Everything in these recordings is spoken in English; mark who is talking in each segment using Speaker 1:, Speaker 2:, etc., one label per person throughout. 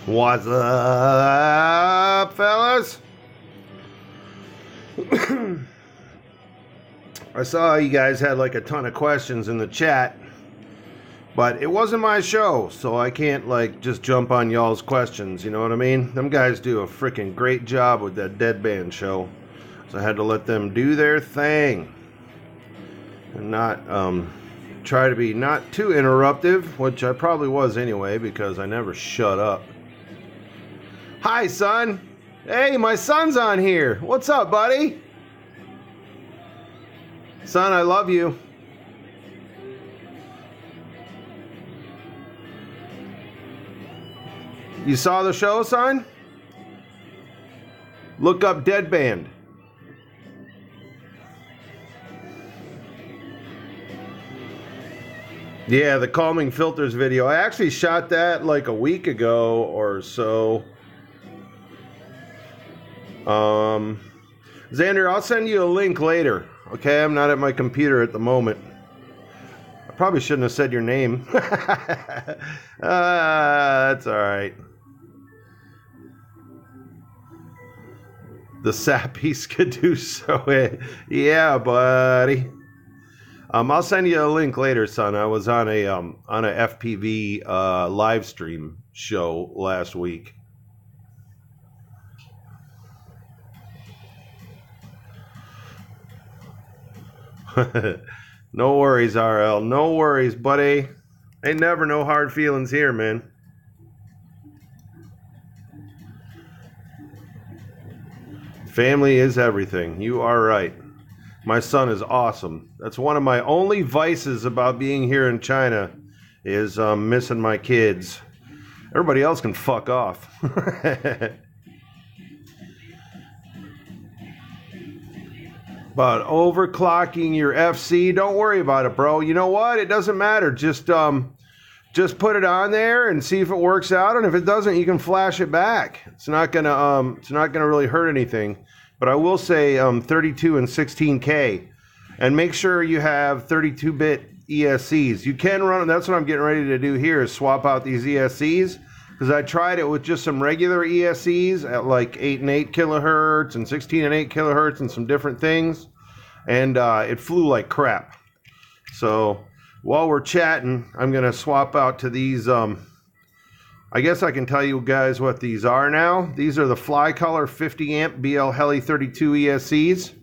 Speaker 1: What's up, fellas? I saw you guys had like a ton of questions in the chat, but it wasn't my show, so I can't like just jump on y'all's questions, you know what I mean? Them guys do a freaking great job with that Deadband show, so I had to let them do their thing and not try to be not too interruptive, which I probably was anyway because I never shut up. Hi, son. Hey, my son's on here. What's up, buddy? Son, I love you. You saw the show, son? Look up Deadband. Yeah, the calming filters video. I actually shot that like a week ago or so. Xander, I'll send you a link later. Okay, I'm not at my computer at the moment. I probably shouldn't have said your name. That's alright. The sappy Skadooso. Yeah, buddy. I'll send you a link later, son. I was on a FPV live stream show last week. No worries, RL. No worries, buddy. Ain't never no hard feelings here, man. Family is everything. You are right. My son is awesome. That's one of my only vices about being here in China is missing my kids. Everybody else can fuck off. But overclocking your FC, don't worry about it, bro. You know what? It doesn't matter. Just put it on there and see if it works out. And if it doesn't, you can flash it back. It's not gonna really hurt anything. But I will say 32 and 16K, and make sure you have 32-bit ESCs. You can run. That's what I'm getting ready to do here is swap out these ESCs. Because I tried it with just some regular ESCs at like 8 and 8 kilohertz and 16 and 8 kilohertz and some different things. And it flew like crap. So while we're chatting, I'm going to swap out to these. I guess I can tell you guys what these are now. These are the FlyColor 50 amp BL Heli 32 ESCs.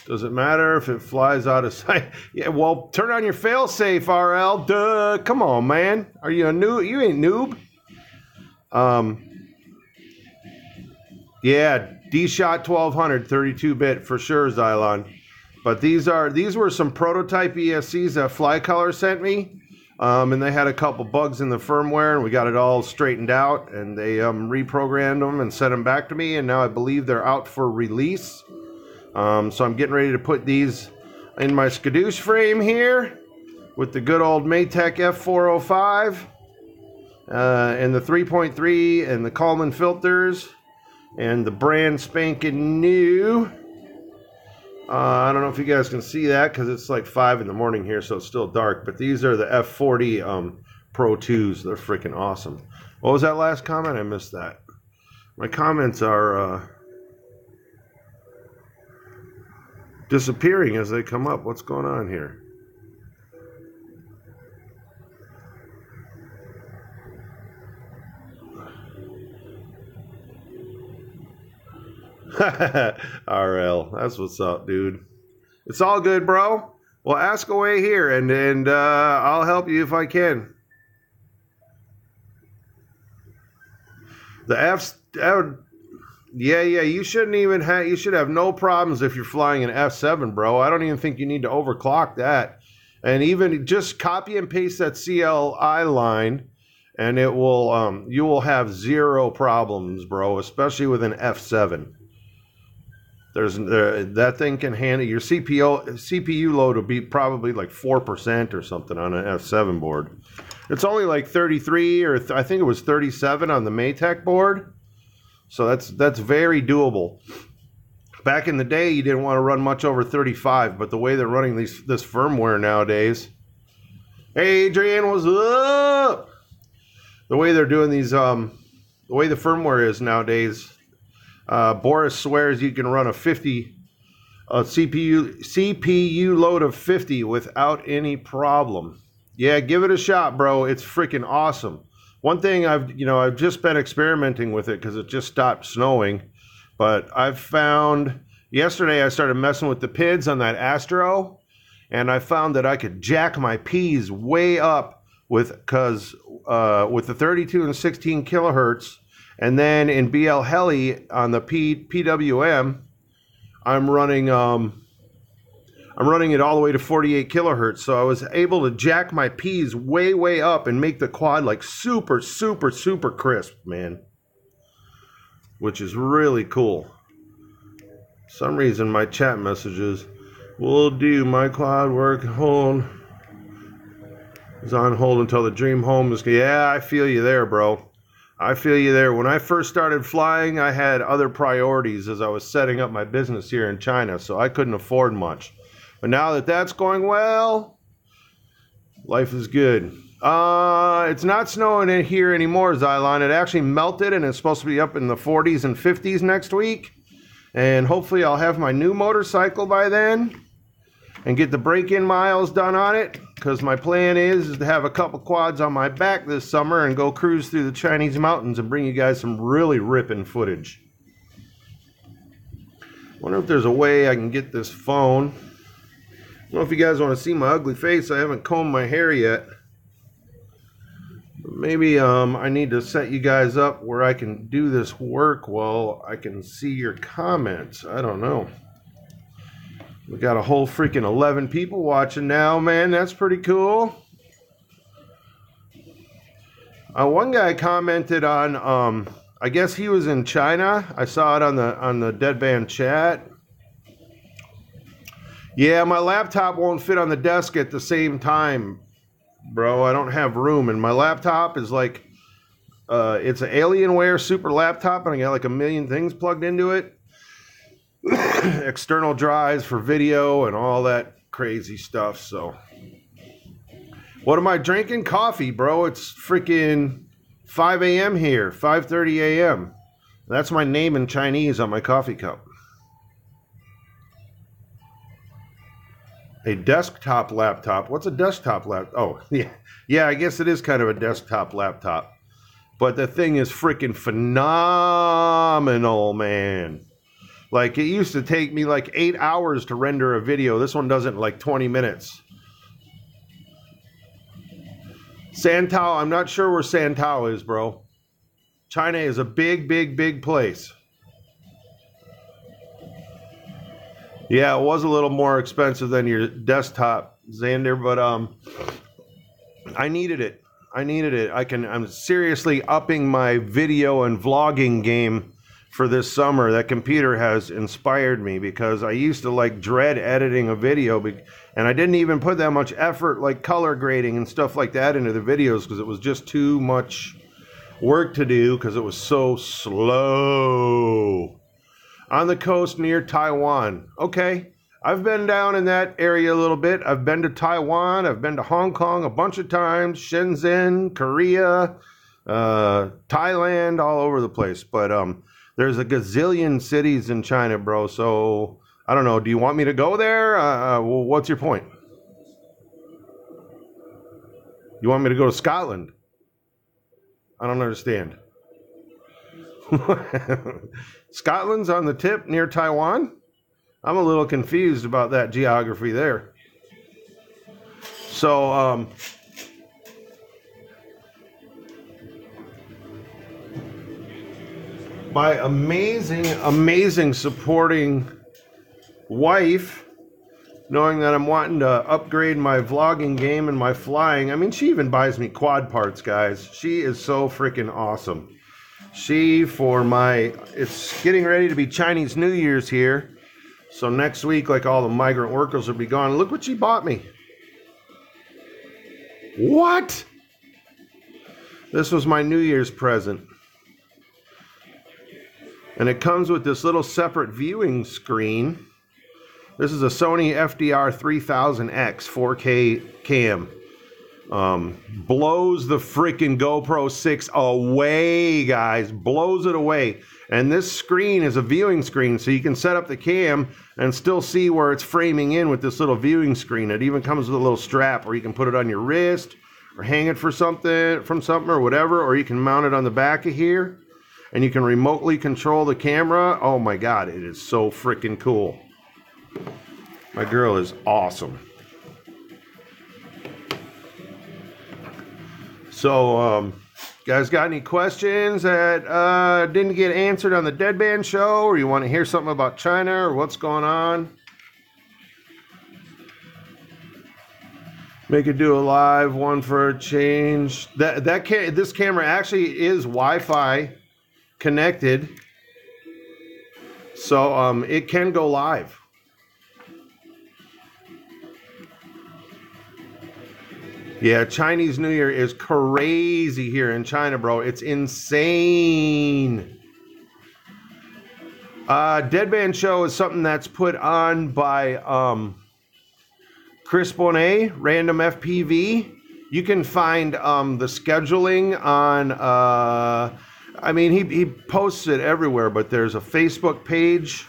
Speaker 1: Does it matter if it flies out of sight? Yeah, well, turn on your failsafe, RL. Duh. Come on, man. Are you a noob? You ain't noob. Yeah, D-Shot 1200, 32-bit for sure, Xylon. But these were some prototype ESCs that FlyColor sent me. And they had a couple bugs in the firmware, and we got it all straightened out. And they reprogrammed them and sent them back to me. And now I believe they're out for release. So I'm getting ready to put these in my Skadoosh frame here with the good old Maytech F405 and the 3.3 and the Kalman filters and the brand spanking new. I don't know if you guys can see that because it's like 5 in the morning here, so it's still dark. But these are the F40 Pro 2s. They're freaking awesome. What was that last comment? I missed that. My comments are disappearing as they come up. What's going on here? RL, that's what's up, dude. It's all good, bro. Well, ask away here, and I'll help you if I can. The Yeah, you shouldn't even have. You should have no problems if you're flying an F7, bro. I don't even think you need to overclock that. And even just copy and paste that CLI line, and it will. You will have zero problems, bro. Especially with an F7. That thing can handle your CPU load will be probably like 4% or something on an F7 board. It's only like 33 or I think it was 37 on the Maytech board. So that's very doable. Back in the day, you didn't want to run much over 35, but the way they're running this firmware nowadays. Hey, Adrian, what's up? the way they're doing these, the way the firmware is nowadays, Boris swears you can run a CPU load of 50 without any problem. Yeah, give it a shot, bro. It's freaking awesome. One thing I've just been experimenting with it because it just stopped snowing, but I've found yesterday I started messing with the PIDs on that Astro, and I found that I could jack my P's way up with the 32 and 16 kilohertz, and then in BL Heli on the PWM, I'm running it all the way to 48 kilohertz, so I was able to jack my P's way up and make the quad like super crisp, man. Which is really cool. For some reason my chat messages will do my quad work hold is on hold until the dream home is. Yeah, I feel you there, bro. I feel you there. When I first started flying, I had other priorities as I was setting up my business here in China, so I couldn't afford much. But now that that's going well, life is good. It's not snowing in here anymore, Xylon. It actually melted, and it's supposed to be up in the 40s and 50s next week. And hopefully I'll have my new motorcycle by then and get the break-in miles done on it, because my plan is to have a couple quads on my back this summer and go cruise through the Chinese mountains and bring you guys some really ripping footage. Wonder if there's a way I can get this phone. I don't know if you guys want to see my ugly face. I haven't combed my hair yet. But maybe I need to set you guys up where I can do this work while I can see your comments. I don't know. We got a whole freaking 11 people watching now, man. That's pretty cool. One guy commented on, I guess he was in China. I saw it on the Deadband chat. Yeah, my laptop won't fit on the desk at the same time, bro. I don't have room, and my laptop is like, it's an Alienware super laptop, and I got like a million things plugged into it. External drives for video and all that crazy stuff. So, what am I drinking? Coffee, bro. It's freaking 5 a.m. here, 5:30 a.m. That's my name in Chinese on my coffee cup. A desktop laptop. What's a desktop laptop? Oh, yeah, I guess it is kind of a desktop laptop. But the thing is freaking phenomenal, man. Like, it used to take me like 8 hours to render a video. This one does it in like 20 minutes. Santao, I'm not sure where Santao is, bro. China is a big place. Yeah, it was a little more expensive than your desktop, Xander, but I needed it. I'm seriously upping my video and vlogging game for this summer. That computer has inspired me, because I used to like dread editing a video, and I didn't even put that much effort like color grading and stuff like that into the videos, because it was just too much work to do, because it was so slow. On the coast near Taiwan. Okay, I've been down in that area a little bit. I've been to Taiwan. I've been to Hong Kong a bunch of times. Shenzhen, Korea, Thailand, all over the place. But there's a gazillion cities in China, bro. So, I don't know. Do you want me to go there? Well, what's your point? You want me to go to Scotland? I don't understand. Scotland's on the tip near Taiwan? I'm a little confused about that geography there. So, my amazing supporting wife, knowing that I'm wanting to upgrade my vlogging game and my flying. I mean, she even buys me quad parts, guys. She is so freaking awesome. It's getting ready to be Chinese New Year's here. So next week, like, all the migrant workers will be gone. Look what she bought me. What? This was my New Year's present. And it comes with this little separate viewing screen. This is a Sony FDR 3000X 4K cam. Blows the freaking GoPro 6 away, guys. Blows it away. And this screen is a viewing screen, so you can set up the cam and still see where it's framing in with this little viewing screen. It even comes with a little strap where you can put it on your wrist or hang it for something, from something or whatever, or you can mount it on the back of here and you can remotely control the camera. Oh my God, it is so freaking cool. My girl is awesome. So, guys got any questions that didn't get answered on the Deadband show, or you want to hear something about China or what's going on? Make it do a live one for a change. This camera actually is Wi-Fi connected, so it can go live. Yeah, Chinese New Year is crazy here in China, bro. It's insane. Deadband show is something that's put on by Chris Bonet, Random FPV. You can find the scheduling on, I mean, he posts it everywhere, but there's a Facebook page.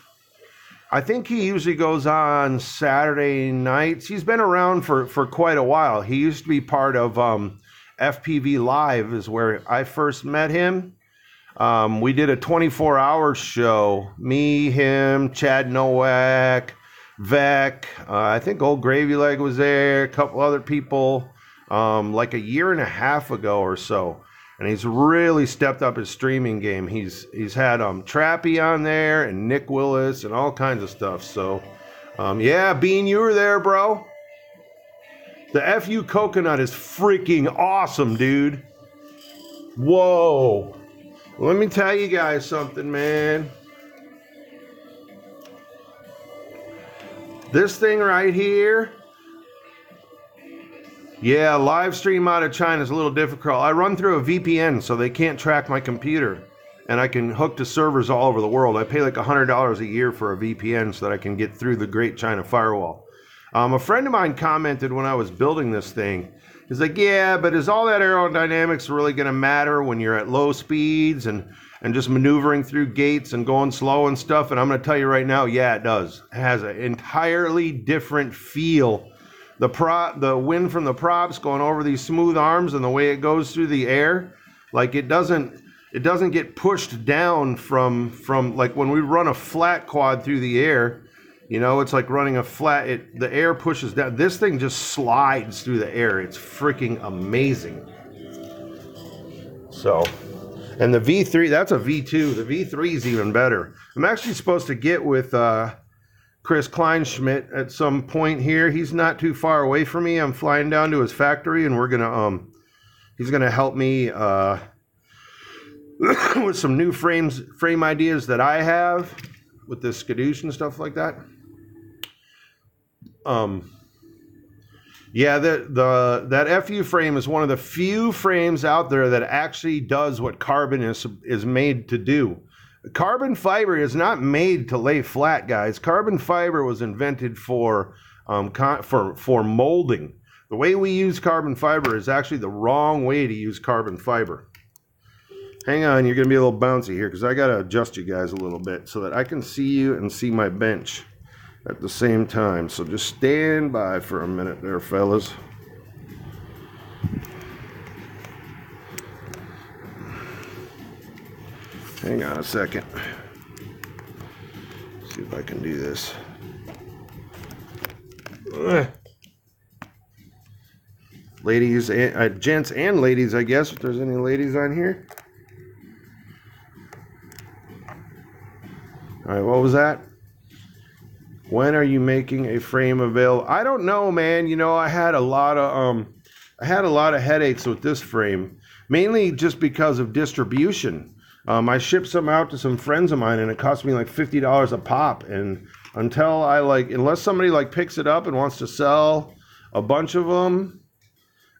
Speaker 1: I think he usually goes on Saturday nights. He's been around for quite a while. He used to be part of FPV Live is where I first met him. We did a 24-hour show. Me, him, Chad Nowak, Vec. I think Old Gravy Leg was there. A couple other people like a year and a half ago or so. And he's really stepped up his streaming game. He's had Trappy on there and Nick Willis and all kinds of stuff. So, yeah, Bean, you were there, bro. The FU Coconut is freaking awesome, dude. Whoa. Let me tell you guys something, man. This thing right here. Yeah, live stream out of China is a little difficult. I run through a VPN, so they can't track my computer. And I can hook to servers all over the world. I pay like $100 a year for a VPN so that I can get through the Great China Firewall. A friend of mine commented when I was building this thing. He's like, yeah, but is all that aerodynamics really going to matter when you're at low speeds and just maneuvering through gates and going slow and stuff? And I'm going to tell you right now, yeah, it does. It has an entirely different feel. The wind from the props going over these smooth arms and the way it goes through the air, like it doesn't get pushed down from like when we run a flat quad through the air, you know, it's like running a flat, the air pushes down. This thing just slides through the air. It's freaking amazing. So, and the V3, that's a V2. The V3 is even better. I'm actually supposed to get with Chris Kleinschmidt at some point here. He's not too far away from me. I'm flying down to his factory and we're gonna he's gonna help me with some new frame ideas that I have with this skadoosh and stuff like that. Yeah, that FU frame is one of the few frames out there that actually does what carbon is made to do. Carbon fiber is not made to lay flat, guys. Carbon fiber was invented for molding. The way we use carbon fiber is actually the wrong way to use carbon fiber. Hang on, you're going to be a little bouncy here because I got to adjust you guys a little bit so that I can see you and see my bench at the same time. So just stand by for a minute there, fellas. Hang on a second. See if I can do this. Ladies, gents and ladies, I guess, if there's any ladies on here. All right, what was that? When are you making a frame available? I don't know, man. You know, I had a lot of headaches with this frame, mainly just because of distribution. I shipped some out to some friends of mine and it cost me like $50 a pop. And unless somebody like picks it up and wants to sell a bunch of them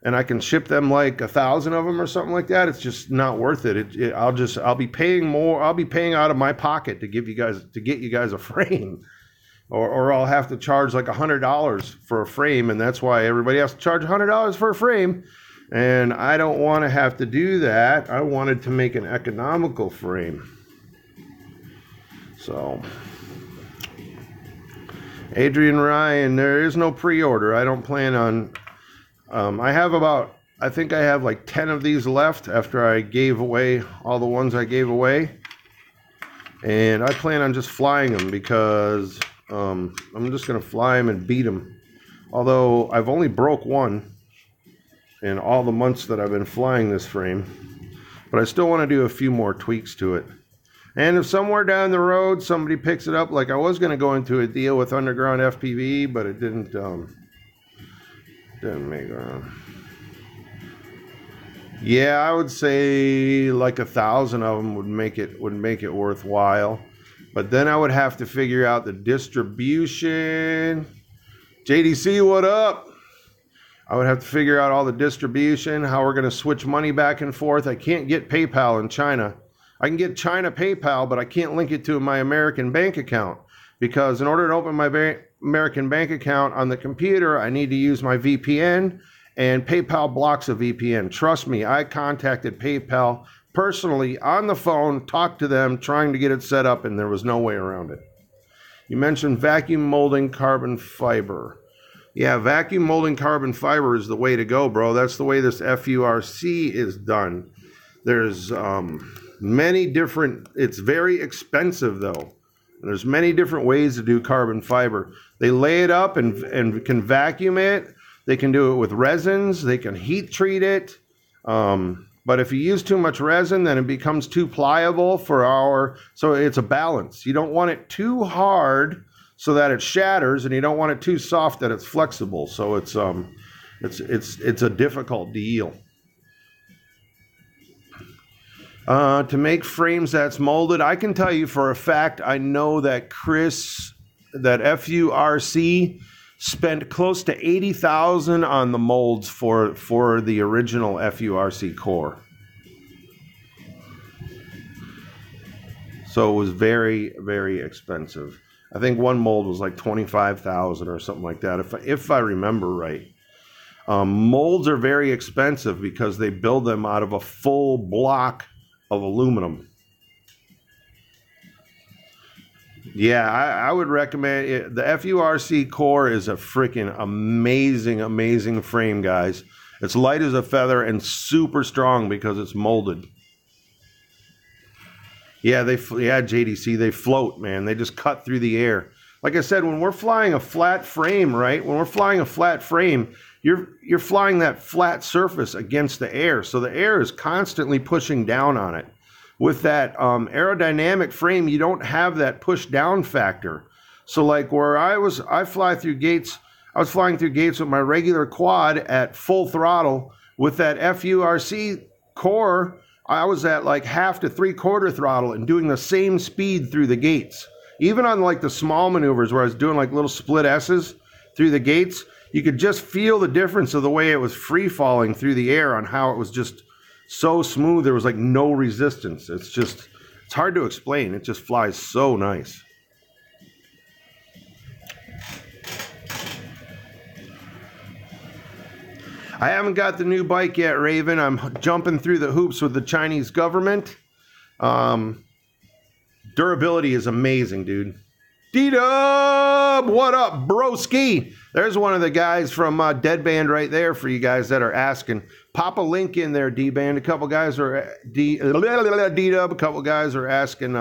Speaker 1: and I can ship them like 1,000 of them or something like that, it's just not worth it. I'll be paying more. I'll be paying out of my pocket to get you guys a frame. or I'll have to charge like $100 for a frame, and that's why everybody has to charge $100 for a frame. And I don't want to have to do that. I wanted to make an economical frame. So, Adrian Rai, and there is no pre-order. I don't plan on, I think I have like 10 of these left after I gave away all the ones I gave away. And I plan on just flying them because I'm just going to fly them and beat them. Although I've only broke one in all the months that I've been flying this frame. But I still want to do a few more tweaks to it. And if somewhere down the road somebody picks it up, like I was going to go into a deal with Underground FPV, but it didn't make yeah, I would say like 1,000 of them would make it worthwhile. But then I would have to figure out the distribution. JDC, what up? I would have to figure out all the distribution, how we're going to switch money back and forth. I can't get PayPal in China. I can get China PayPal, but I can't link it to my American bank account. Because in order to open my American bank account on the computer, I need to use my VPN. And PayPal blocks a VPN. Trust me, I contacted PayPal personally on the phone, talked to them, trying to get it set up, and there was no way around it. You mentioned vacuum molding carbon fiber. Yeah, vacuum molding carbon fiber is the way to go, bro. That's the way this FURC is done. There's many different, it's very expensive though. There's many different ways to do carbon fiber. They lay it up and can vacuum it. They can do it with resins. They can heat treat it. But if you use too much resin, then it becomes too pliable so it's a balance. You don't want it too hard so that it shatters, and you don't want it too soft that it's flexible. So it's a difficult deal. To make frames that's molded, I can tell you for a fact, I know that that FURC spent close to $80,000 on the molds for the original FURC core. So it was very, very expensive. I think one mold was like $25,000 or something like that, if I remember right. Molds are very expensive because they build them out of a full block of aluminum. Yeah, I would recommend it. The FURC core is a freaking amazing, amazing frame, guys. It's light as a feather and super strong because it's molded. Yeah, JDC, they float, man. They just cut through the air. Like I said, when we're flying a flat frame, right? When we're flying a flat frame, you're flying that flat surface against the air. So the air is constantly pushing down on it. With that aerodynamic frame, you don't have that push down factor. So like where I fly through gates, I was flying through gates with my regular quad at full throttle. With that FURC core, I was at like half to 3/4 throttle and doing the same speed through the gates. Even on like the small maneuvers where I was doing like little split S's through the gates, you could just feel the difference of the way it was free falling through the air on how it was just so smooth. There was like no resistance. It's hard to explain. It just flies so nice. I haven't got the new bike yet, Raven. I'm jumping through the hoops with the Chinese government. Durability is amazing, dude. DDub, what up, broski? There's one of the guys from Deadband right there for you guys that are asking. Pop a link in there, D-Band. A couple guys are DDub. A couple guys are asking.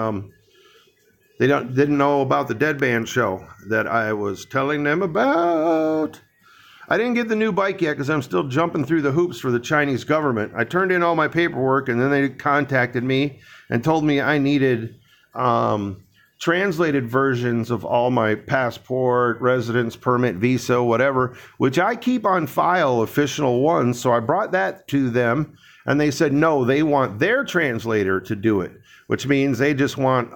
Speaker 1: They didn't know about the Deadband show that I was telling them about. I didn't get the new bike yet because I'm still jumping through the hoops for the Chinese government. I turned in all my paperwork, and then they contacted me and told me I needed translated versions of all my passport, residence permit, visa, whatever, which I keep on file, official ones. So I brought that to them, and they said no, they want their translator to do it, which means they just want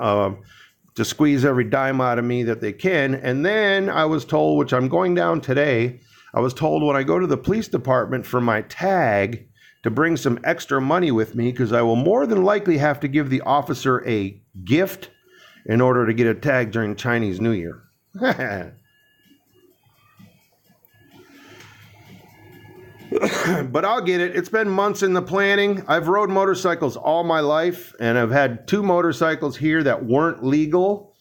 Speaker 1: to squeeze every dime out of me that they can. And then I was told, which I'm going down today, I was told when I go to the police department for my tag to bring some extra money with me because I will more than likely have to give the officer a gift in order to get a tag during Chinese New Year. But I'll get it. It's been months in the planning. I've rode motorcycles all my life, and I've had 2 motorcycles here that weren't legal,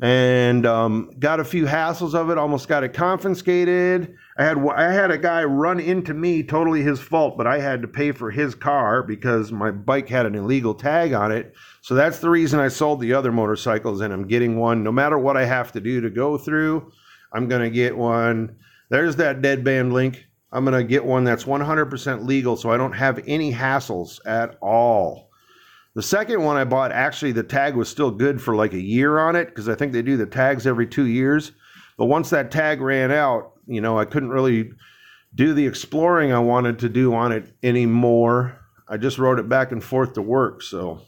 Speaker 1: and got a few hassles of it. Almost got it confiscated. I had a guy run into me, totally his fault, but I had to pay for his car because my bike had an illegal tag on it. So that's the reason I sold the other motorcycles, and I'm getting one. No matter what I have to do to go through, I'm going to get one. There's that Deadband link. I'm going to get one that's 100% legal, so I don't have any hassles at all. The second one I bought, actually, the tag was still good for like a year on it, because I think they do the tags every 2 years. But once that tag ran out, you know, I couldn't really do the exploring I wanted to do on it anymore. I just rode it back and forth to work, so.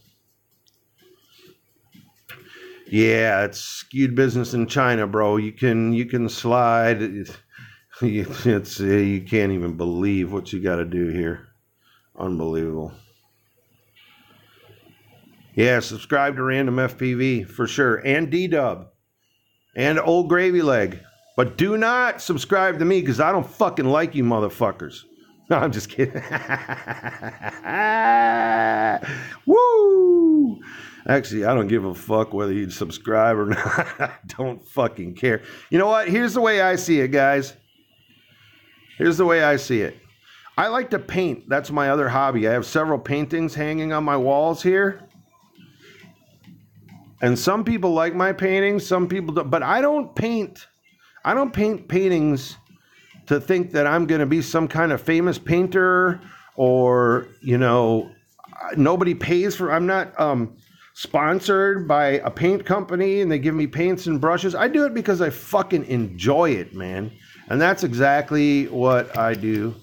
Speaker 1: Yeah, it's skewed business in China, bro. You can slide. You can't even believe what you got to do here. Unbelievable. Yeah, subscribe to Random FPV for sure, and DDub, and Old Gravy Leg. But do not subscribe to me, because I don't fucking like you motherfuckers. No, I'm just kidding. Woo! Actually, I don't give a fuck whether you subscribe or not. I don't fucking care. You know what? Here's the way I see it, guys. Here's the way I see it. I like to paint. That's my other hobby. I have several paintings hanging on my walls here. And some people like my paintings, some people don't. But I don't paint paintings to think that I'm going to be some kind of famous painter, or, you know, nobody pays for. I'm not sponsored by a paint company and they give me paints and brushes. I do it because I fucking enjoy it, man. And that's exactly what I do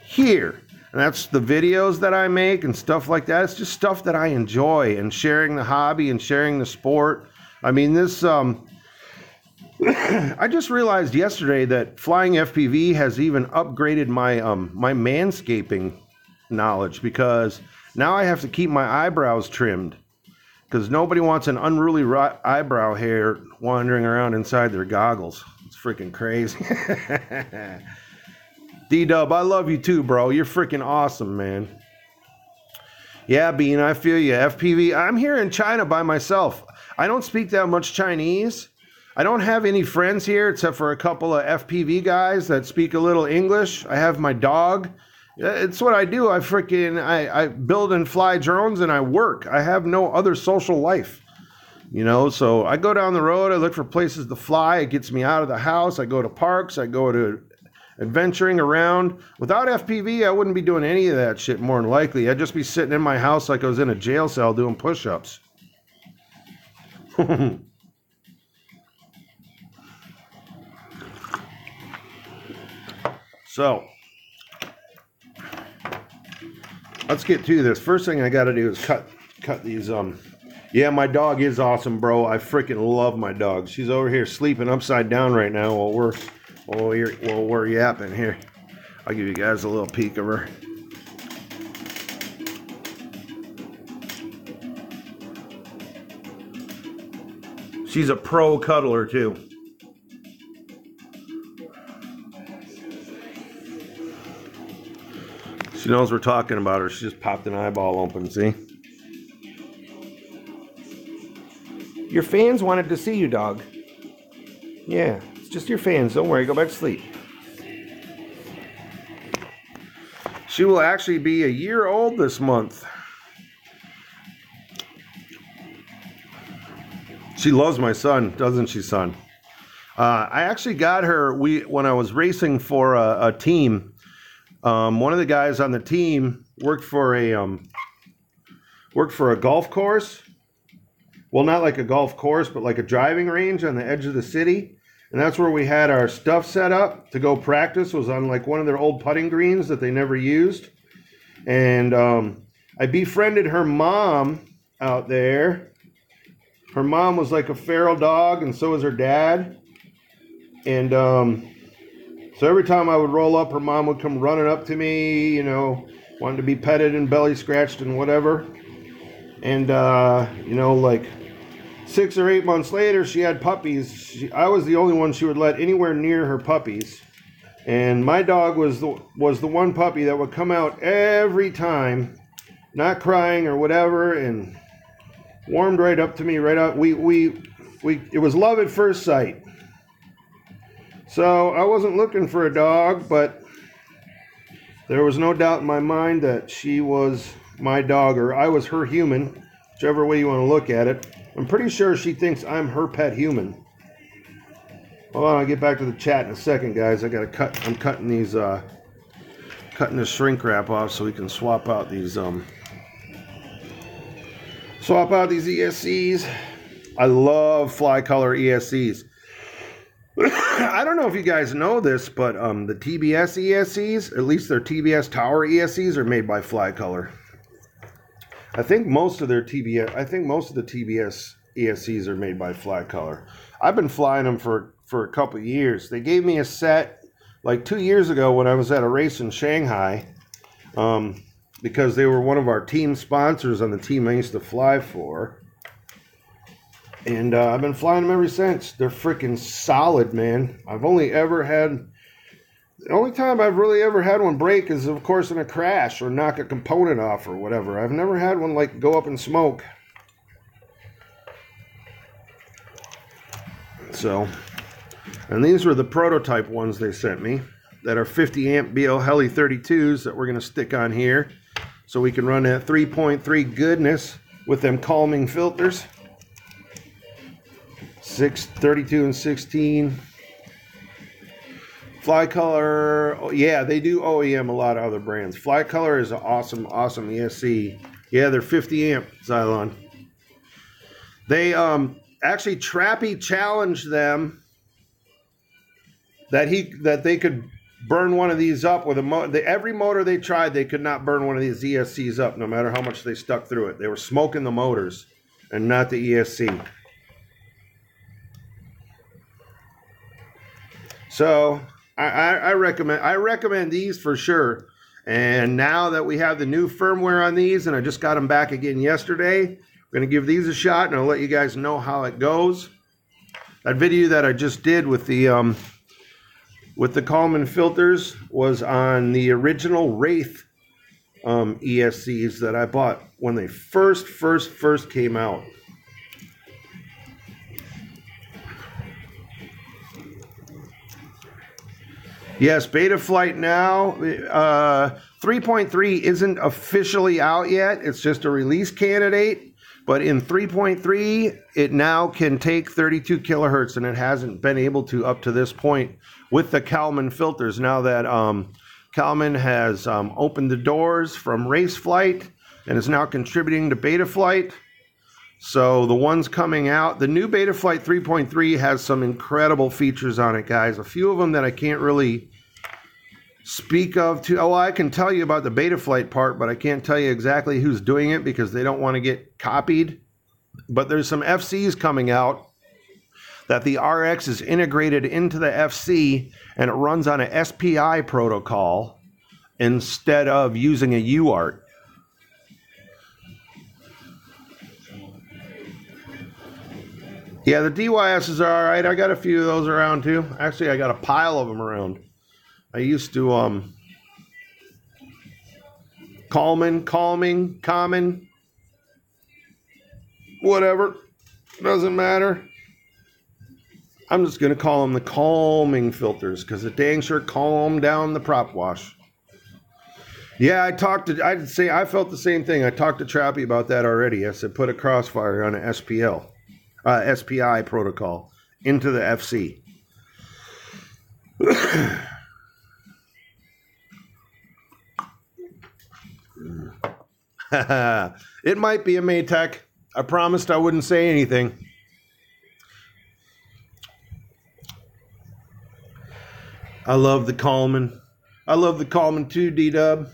Speaker 1: here. And that's the videos that I make and stuff like that. It's just stuff that I enjoy, and sharing the hobby and sharing the sport. I mean, this, I just realized yesterday that flying FPV has even upgraded my, my manscaping knowledge, because now I have to keep my eyebrows trimmed, because nobody wants an unruly eyebrow hair wandering around inside their goggles. It's freaking crazy. DDub, I love you too, bro. You're freaking awesome, man. Yeah, Bean, I feel you. FPV, I'm here in China by myself. I don't speak that much Chinese. I don't have any friends here except for a couple of FPV guys that speak a little English. I have my dog. It's what I do. I build and fly drones, and I work. I have no other social life. You know, so I go down the road. I look for places to fly. It gets me out of the house. I go to parks. I go to adventuring around. Without FPV, I wouldn't be doing any of that shit, more than likely. I'd just be sitting in my house like I was in a jail cell doing push-ups. So, let's get to this. First thing I got to do is cut these. Yeah, my dog is awesome, bro. I freaking love my dog. She's over here sleeping upside down right now while we're yapping here. I'll give you guys a little peek of her. She's a pro cuddler too. She knows we're talking about her. She just popped an eyeball open, see? Your fans wanted to see you, dog. Yeah, it's just your fans. Don't worry, go back to sleep. She will actually be a year old this month. She loves my son, doesn't she, son? I actually got her when I was racing for a team. One of the guys on the team worked for a golf course. Well, not like a golf course, but like a driving range on the edge of the city. And that's where we had our stuff set up to go practice. It was on like one of their old putting greens that they never used. And I befriended her mom out there. Her mom was like a feral dog, and so was her dad. And so every time I would roll up, her mom would come running up to me, you know, wanting to be petted and belly scratched and whatever. And, you know, like, 6 or 8 months later, she had puppies. I was the only one she would let anywhere near her puppies. And my dog was the one puppy that would come out every time, not crying or whatever, and warmed right up to me, right up. It was love at first sight. So I wasn't looking for a dog, but there was no doubt in my mind that she was my dog, or I was her human, whichever way you want to look at it. I'm pretty sure she thinks I'm her pet human. Hold on, I'll get back to the chat in a second, guys. I'm cutting these, cutting the shrink wrap off so we can swap out these ESCs. I love FlyColor ESCs. I don't know if you guys know this, but the TBS ESCs, at least their TBS Tower ESCs, are made by FlyColor. I think most of the TBS ESCs are made by FlyColor. I've been flying them for a couple of years. They gave me a set like 2 years ago when I was at a race in Shanghai, because they were one of our team sponsors on the team I used to fly for. And I've been flying them ever since. They're freaking solid, man. The only time I've really ever had one break is, of course, in a crash or knock a component off or whatever. I've never had one like go up in smoke. So, and these were the prototype ones they sent me that are 50 amp BL Heli 32s that we're going to stick on here so we can run that 3.3 goodness with them calming filters. 32 and 16. FlyColor, yeah, they do OEM a lot of other brands. FlyColor is an awesome ESC. Yeah, they're 50 amp, Xylon. They actually, Trappy challenged them that they could burn one of these up with a motor. Every motor they tried, they could not burn one of these ESCs up, no matter how much they stuck through it. They were smoking the motors and not the ESC. So I recommend these for sure. And now that we have the new firmware on these, and I just got them back again yesterday, we're going to give these a shot, and I'll let you guys know how it goes. That video that I just did with the Kalman filters was on the original Wraith ESCs that I bought when they first came out. Yes, beta flight now. 3.3 isn't officially out yet. It's just a release candidate. But in 3.3, it now can take 32 kilohertz, and it hasn't been able to up to this point with the Kalman filters. Now that Kalman has opened the doors from race flight and is now contributing to beta flight. So the ones coming out, the new Betaflight 3.3 has some incredible features on it, guys. A few of them that I can't really speak of. I can tell you about the Betaflight part, but I can't tell you exactly who's doing it because they don't want to get copied. But there's some FCs coming out that the RX is integrated into the FC, and it runs on a SPI protocol instead of using a UART. Yeah, the DYSs are alright. I got a few of those around too. Actually, I got a pile of them around. I used to calming, whatever. Doesn't matter. I'm just going to call them the calming filters because it dang sure calmed down the Propwash. Yeah, I felt the same thing. I talked to Trappy about that already. I said put a crossfire on a SPI protocol into the FC. It might be a Maytech. I promised I wouldn't say anything. I love the Kalman. I love the Kalman too, DDub.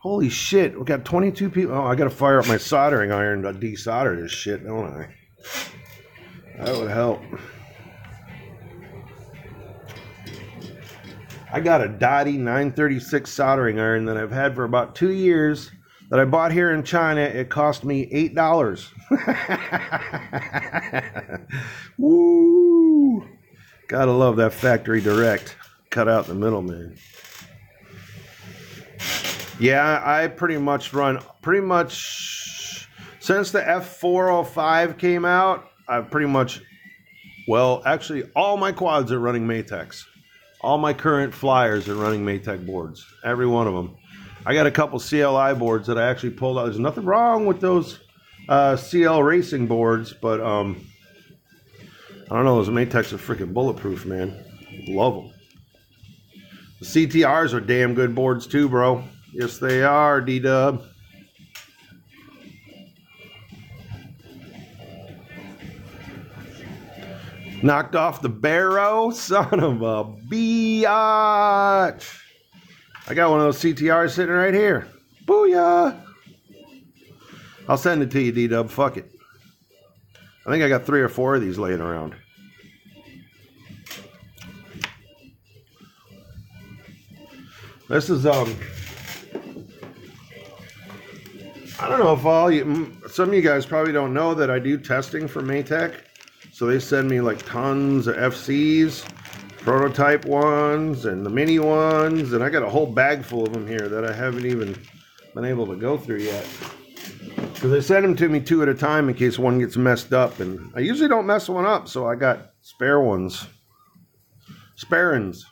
Speaker 1: Holy shit, we got 22 people. Oh, I gotta fire up my soldering iron to desolder this shit, don't I? That would help. I got a Dottie 936 soldering iron that I've had for about 2 years that I bought here in China. It cost me $8. Woo! Gotta love that factory direct. Cut out the middleman. Yeah, I pretty much since the F405 came out, I've pretty much, well, actually all my quads are running Matex. All my current flyers are running Matex boards. Every one of them. I got a couple CLI boards that I actually pulled out. There's nothing wrong with those CL racing boards, but I don't know, those Matex are freaking bulletproof, man. Love them. The CTRs are damn good boards too, bro. Yes, they are, DDub. Knocked off the barrow, son of a biatch. I got one of those CTRs sitting right here. Booyah! I'll send it to you, DDub. Fuck it. I think I got 3 or 4 of these laying around. This is I don't know if some of you guys probably don't know that I do testing for Matex. So they send me like tons of FCs, prototype ones, and the mini ones, and I got a whole bag full of them here that I haven't even been able to go through yet. Because they send them to me 2 at a time in case one gets messed up, and I usually don't mess one up, so I got spare ones. Spare-uns.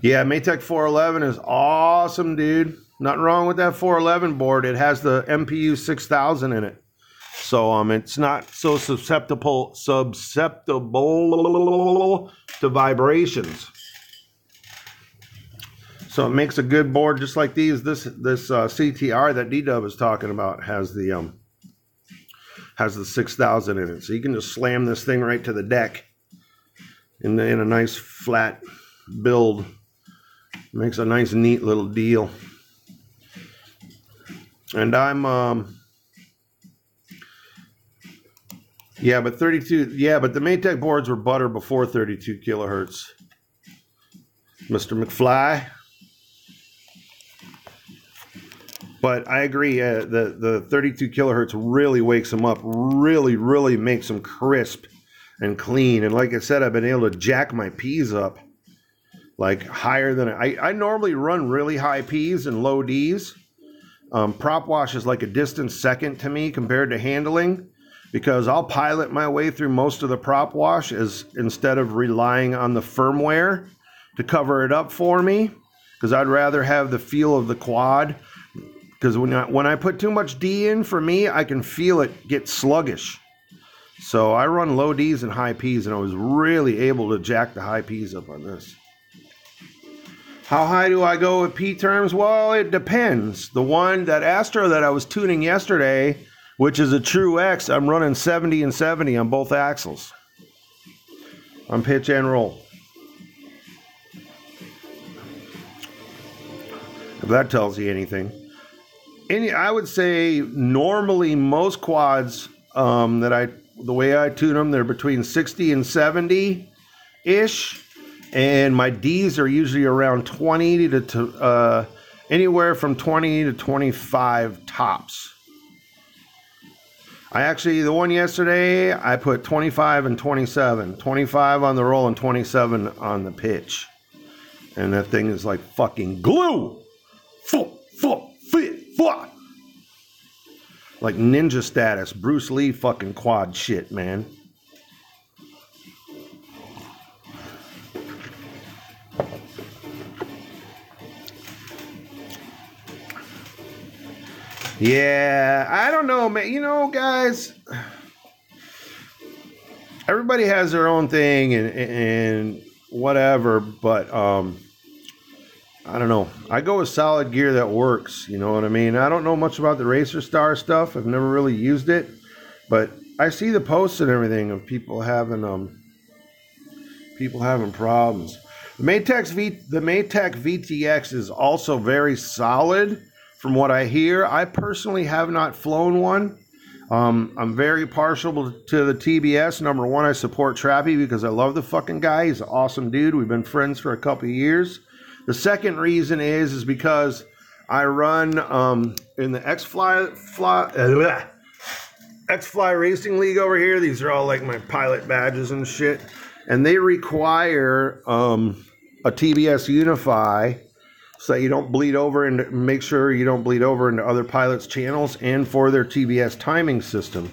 Speaker 1: Yeah, Matex 411 is awesome, dude. Nothing wrong with that 411 board. It has the MPU 6000 in it. So it's not so susceptible to vibrations. So it makes a good board just like these. This CTR that DDub is talking about has the 6000 in it. So you can just slam this thing right to the deck in a nice flat build. Makes a nice neat little deal. And I'm yeah, but the Matex boards were butter before 32 kilohertz. Mr. McFly. But I agree, the 32 kilohertz really wakes them up, really makes them crisp and clean. And like I said, I've been able to jack my P's up like higher than I normally run really high P's and low D's. Propwash is like a distant second to me compared to handling, because I'll pilot my way through most of the Propwash instead of relying on the firmware to cover it up for me, because I'd rather have the feel of the quad. Because when I put too much D in, for me, I can feel it get sluggish. So I run low D's and high P's, and I was really able to jack the high P's up on this. How high do I go with P terms? Well, it depends. That Astro that I was tuning yesterday, which is a true X, I'm running 70 and 70 on both axles. On pitch and roll. If that tells you anything. I would say normally most quads the way I tune them, they're between 60 and 70-ish. And my D's are usually around 20 to anywhere from 20 to 25 tops. The one yesterday, I put 25 and 27. 25 on the roll and 27 on the pitch. And that thing is like fucking glue. Like ninja status, Bruce Lee fucking quad shit, man. Yeah, I don't know, man. You know, guys, everybody has their own thing and whatever, but I don't know. I go with solid gear that works, you know what I mean? I don't know much about the Racer Star stuff. I've never really used it, but I see the posts and everything of people having problems. The Matex VTX is also very solid. From what I hear, I personally have not flown one. I'm very partial to the TBS. Number one, I support Trappy because I love the fucking guy. He's an awesome dude. We've been friends for a couple of years. The second reason is because I run in the X-Fly Racing League over here. These are all like my pilot badges and shit. And they require a TBS Unify so that you don't bleed over, and make sure you don't bleed over into other pilots' channels, and for their TBS timing system.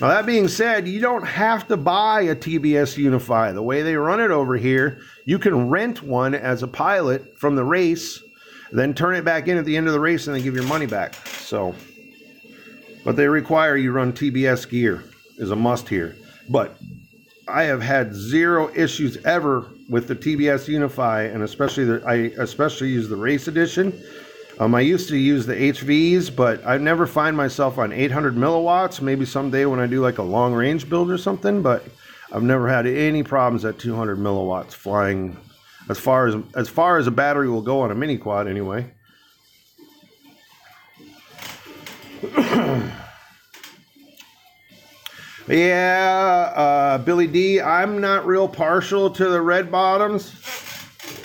Speaker 1: Now, that being said, you don't have to buy a TBS Unify. The way they run it over here, you can rent one as a pilot from the race, then turn it back in at the end of the race, and they give your money back. So, but they require you run TBS gear is a must here. But I have had zero issues ever with the TBS Unify, and I especially use the race edition. I used to use the HVs, but I never find myself on 800 milliwatts. Maybe someday when I do like a long range build or something, but I've never had any problems at 200 milliwatts flying as far as a battery will go on a mini quad anyway. Yeah, Billy D, I'm not real partial to the red bottoms.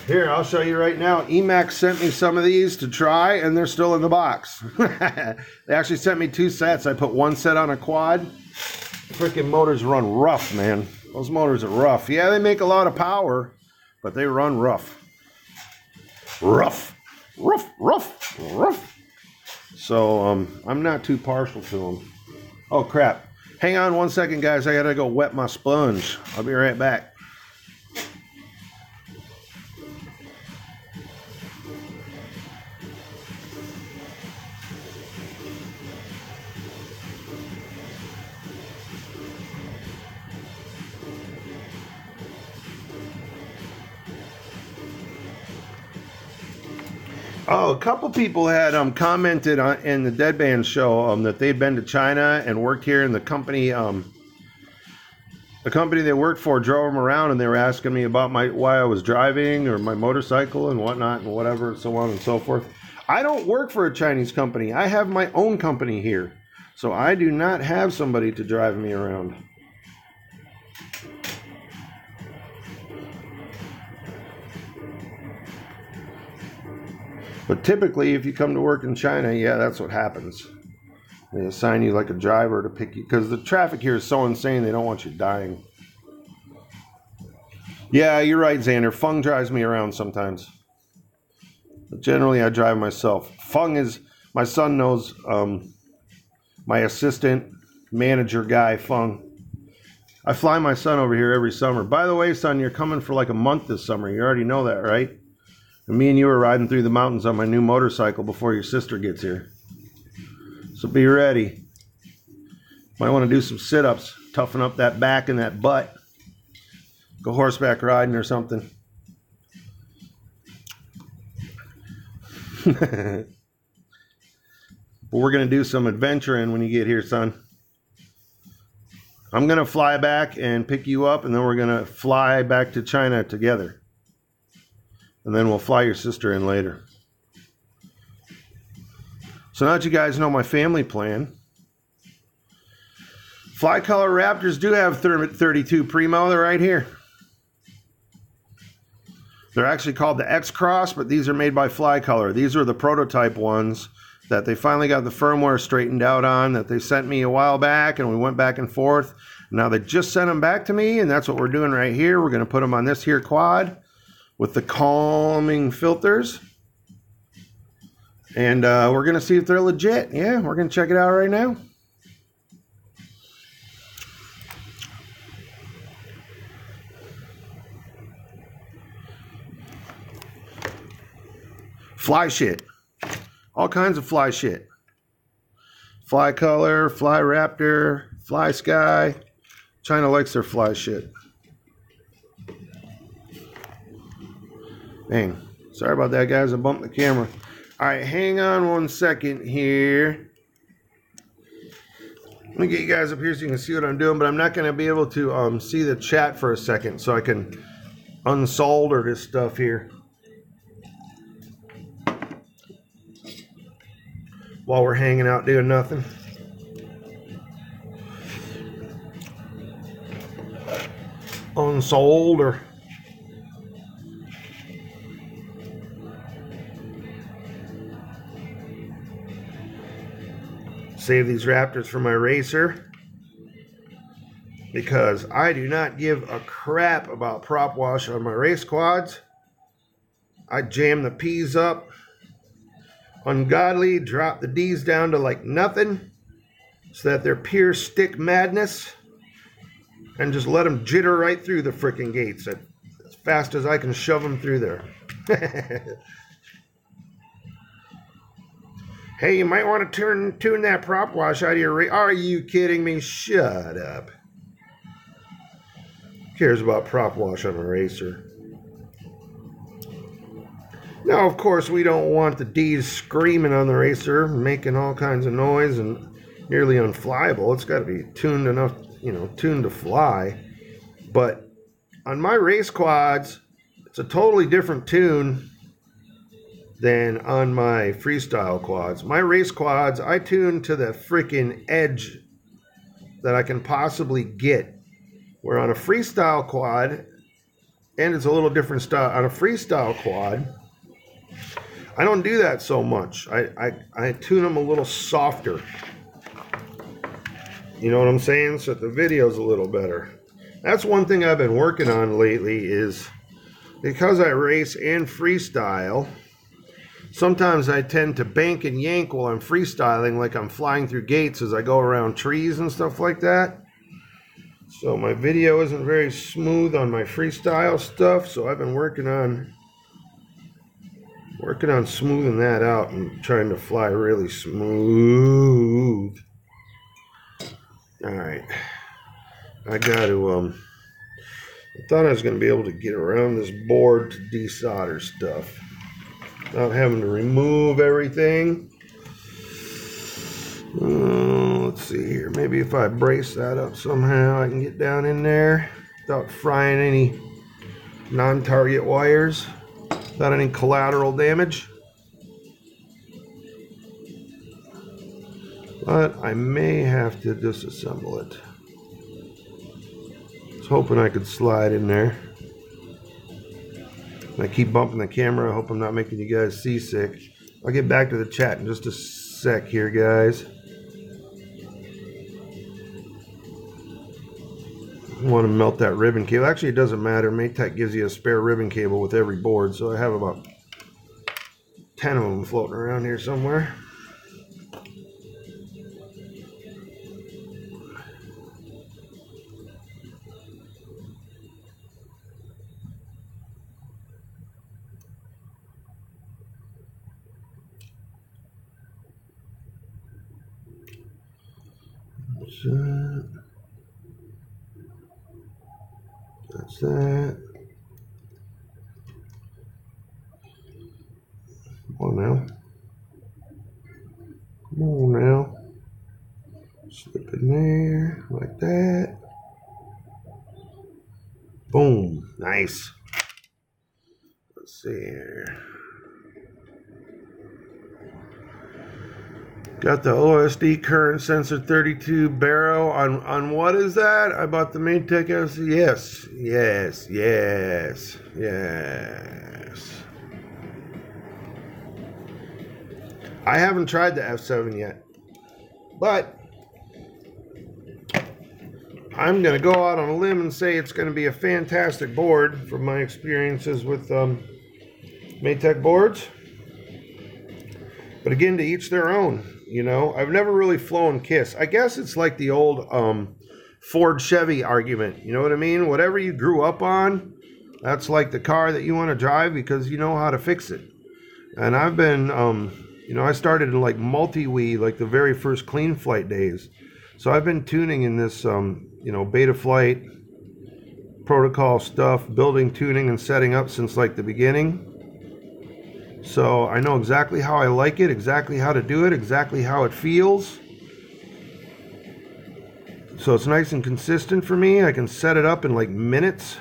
Speaker 1: Here, I'll show you right now. Emax sent me some of these to try, and they're still in the box. They actually sent me 2 sets. I put 1 set on a quad. Freaking motors run rough, man. Those motors are rough. Yeah, they make a lot of power, but they run rough. Rough. Rough, rough, rough. So, I'm not too partial to them. Oh, crap. Hang on 1 second, guys. I gotta go wet my sponge. I'll be right back. Oh, a couple people had commented in the Deadband show that they'd been to China and worked here, and the company they worked for drove them around, and they were asking me about why I was driving or my motorcycle and whatnot and whatever, so on and so forth. I don't work for a Chinese company. I have my own company here, so I do not have somebody to drive me around. But typically, if you come to work in China, yeah, that's what happens. They assign you like a driver to pick you, because the traffic here is so insane, they don't want you dying. Yeah, you're right, Xander. Fung drives me around sometimes. But generally, I drive myself. Fung is, my son knows my assistant manager guy, Fung. I fly my son over here every summer. By the way, son, you're coming for like a month this summer. You already know that, right? And me and you are riding through the mountains on my new motorcycle before your sister gets here. So be ready. Might want to do some sit-ups, toughen up that back and that butt. Go horseback riding or something. But we're going to do some adventuring when you get here, son. I'm going to fly back and pick you up, and then we're going to fly back to China together. And then we'll fly your sister in later. So now that you guys know my family plan, FlyColor Raptors do have 32 Primo. They're right here. They're actually called the X-Cross, but these are made by FlyColor. These are the prototype ones that they finally got the firmware straightened out on, that they sent me a while back, and we went back and forth. Now they just sent them back to me, and that's what we're doing right here. We're going to put them on this here quad with the calming filters, and we're gonna see if they're legit. Yeah, we're gonna check it out right now. Fly shit, all kinds of fly shit. FlyColor, Fly Raptor, Fly Sky. China likes their fly shit. Dang, sorry about that, guys. I bumped the camera. All right, hang on 1 second here. Let me get you guys up here so you can see what I'm doing, but I'm not going to be able to see the chat for a second, so I can unsolder this stuff here while we're hanging out doing nothing. Unsolder. Save these Raptors for my racer, because I do not give a crap about prop wash on my race quads. I jam the P's up ungodly, drop the D's down to like nothing, so that they're pure stick madness, and just let them jitter right through the freaking gates as fast as I can shove them through there. Hey, you might want to tune that prop wash out of your race. Are you kidding me? Shut up. Who cares about prop wash on a racer? Now, of course, we don't want the D's screaming on the racer, making all kinds of noise and nearly unflyable. It's got to be tuned enough, you know, tuned to fly. But on my race quads, it's a totally different tune than on my freestyle quads. My race quads, I tune to the freaking edge that I can possibly get. Where on a freestyle quad, and it's a little different style, on a freestyle quad, I don't do that so much. I tune them a little softer. You know what I'm saying? So that the video's a little better. That's one thing I've been working on lately, is because I race and freestyle, sometimes I tend to bank and yank while I'm freestyling, like I'm flying through gates as I go around trees and stuff like that. So my video isn't very smooth on my freestyle stuff, so I've been working on smoothing that out and trying to fly really smooth. Alright. I got to, I thought I was going to be able to get around this board to desolder stuff without having to remove everything. Let's see here. Maybe if I brace that up somehow, I can get down in there without frying any non-target wires, without any collateral damage. But I may have to disassemble it. I was hoping I could slide in there. I keep bumping the camera. I hope I'm not making you guys seasick. I'll get back to the chat in just a sec here, guys. I want to melt that ribbon cable. Actually, it doesn't matter. Maytech gives you a spare ribbon cable with every board, so I have about 10 of them floating around here somewhere. That's that. Come on now. Come on now. Slip in there like that. Boom. Nice. Let's see here. Got the OSD current sensor 32 Barrow on what is that? I bought the Maytech FC. Yes. I haven't tried the F7 yet, but I'm going to go out on a limb and say it's going to be a fantastic board from my experiences with Maytech boards. But again, to each their own. You know, I've never really flown KISS. I guess it's like the old Ford Chevy argument. You know what I mean? Whatever you grew up on, that's like the car that you want to drive because you know how to fix it. And I've been, you know, I started in like multi-wii, like the very first clean flight days. So I've been tuning in this, you know, beta flight protocol stuff, building, tuning, and setting up since like the beginning. So I know exactly how I like it, exactly how to do it, exactly how it feels. So it's nice and consistent for me. I can set it up in like minutes,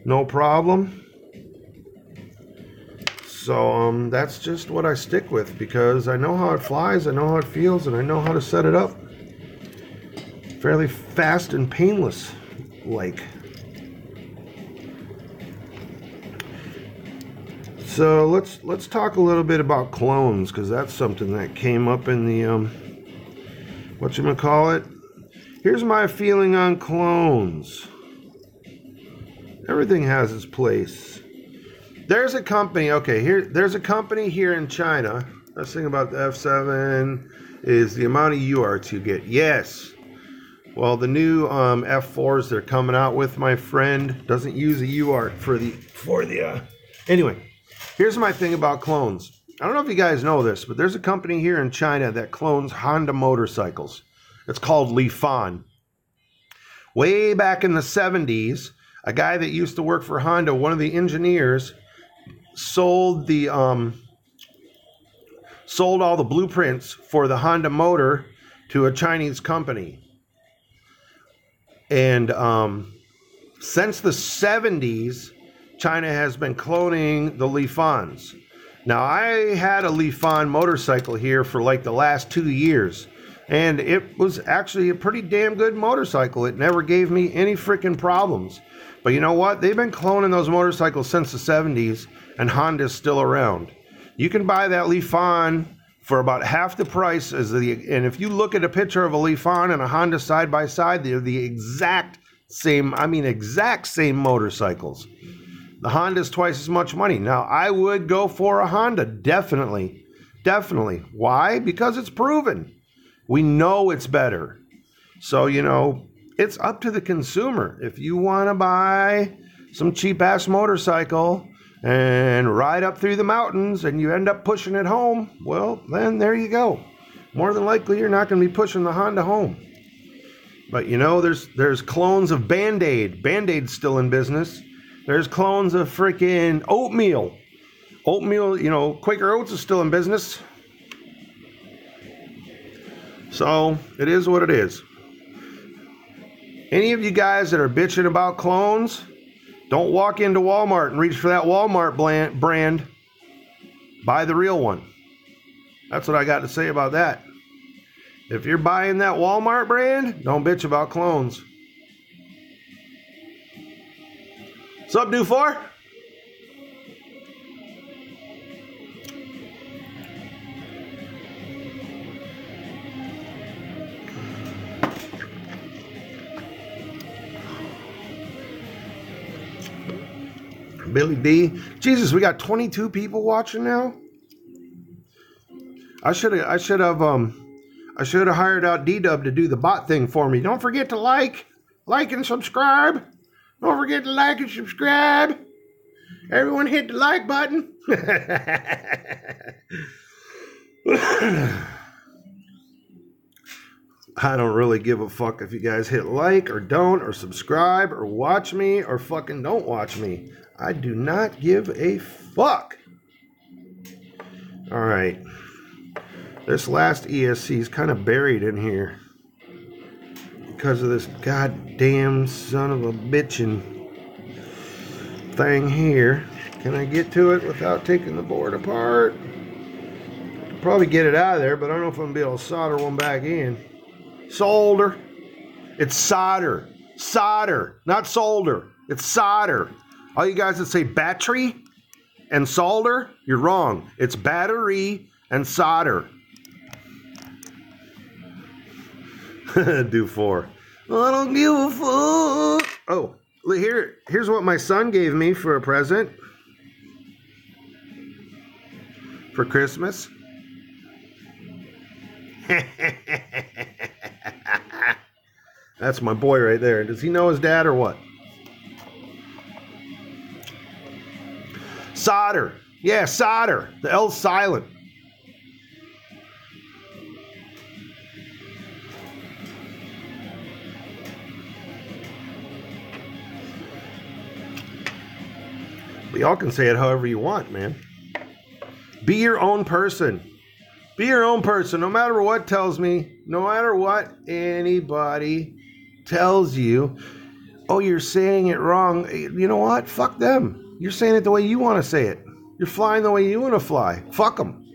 Speaker 1: no problem. So that's just what I stick with because I know how it flies, I know how it feels, and I know how to set it up fairly fast and painless like. So let's talk a little bit about clones because that's something that came up in whatchamacallit. Here's my feeling on clones. Everything has its place. There's a company, there's a company here in China. Best thing about the F7 is the amount of UARTs you get. Yes. Well, the new F4s they're coming out with, my friend, doesn't use a UART for the Anyway, here's my thing about clones. I don't know if you guys know this, but there's a company here in China that clones Honda motorcycles. It's called Leafon. Way back in the 70s, a guy that used to work for Honda, one of the engineers, sold all the blueprints for the Honda motor to a Chinese company. And since the 70s, China has been cloning the Leafons. Now, I had a Leafon motorcycle here for like the last 2 years, and it was actually a pretty damn good motorcycle. It never gave me any freaking problems. But you know what? They've been cloning those motorcycles since the 70s, and Honda's still around. You can buy that Leafon for about half the price and if you look at a picture of a Leafon and a Honda side by side, they're the exact same motorcycles. The Honda's twice as much money. Now, I would go for a Honda, definitely. Definitely. Why? Because it's proven. We know it's better. So, you know, it's up to the consumer. If you want to buy some cheap-ass motorcycle and ride up through the mountains and you end up pushing it home, well, then there you go. More than likely, you're not going to be pushing the Honda home. But, you know, there's clones of Band-Aid. Band-Aid's still in business. There's clones of freaking oatmeal. Oatmeal, you know, Quaker Oats is still in business. So, it is what it is. Any of you guys that are bitching about clones, don't walk into Walmart and reach for that Walmart brand. Buy the real one. That's what I got to say about that. If you're buying that Walmart brand, don't bitch about clones. What's up, Dufour? Billy D. Jesus, we got 22 people watching now. I should have hired out DDub to do the bot thing for me. Don't forget to like and subscribe. Don't forget to like and subscribe. Everyone hit the like button. I don't really give a fuck if you guys hit like or don't or subscribe or watch me or fucking don't watch me. I do not give a fuck. All right. This last ESC is kind of buried in here because of this goddamn son of a bitchin' thing here. Can I get to it without taking the board apart? I could probably get it out of there, but I don't know if I'm going to be able to solder one back in. Solder. It's solder. Solder, not solder. It's solder. All you guys that say battery and solder, you're wrong. It's battery and solder. Do 4. Well, I don't give a fuck. Oh, here's what my son gave me for a present for Christmas. That's my boy right there. Does he know his dad or what? Solder. Yeah, solder. The L's silent. But y'all can say it however you want, man. Be your own person. Be your own person. No matter what tells me, no matter what anybody tells you, oh, you're saying it wrong. You know what? Fuck them. You're saying it the way you want to say it. You're flying the way you want to fly. Fuck them.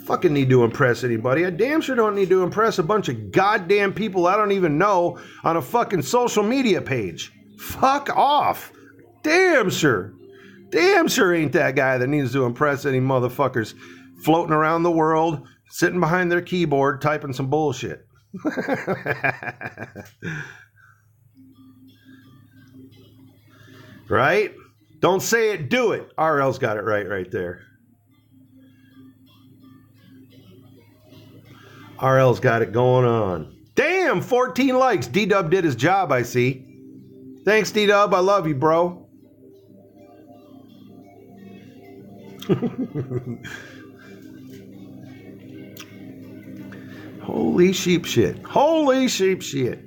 Speaker 1: Fucking need to impress anybody. I damn sure don't need to impress a bunch of goddamn people I don't even know on a fucking social media page. Fuck off. Damn sure. Damn sure ain't that guy that needs to impress any motherfuckers floating around the world sitting behind their keyboard typing some bullshit. Right? Don't say it, do it. RL's got it right there. RL's got it going on. Damn, 14 likes. DDub did his job, I see. Thanks, DDub. I love you, bro. Holy sheep shit. Holy sheep shit.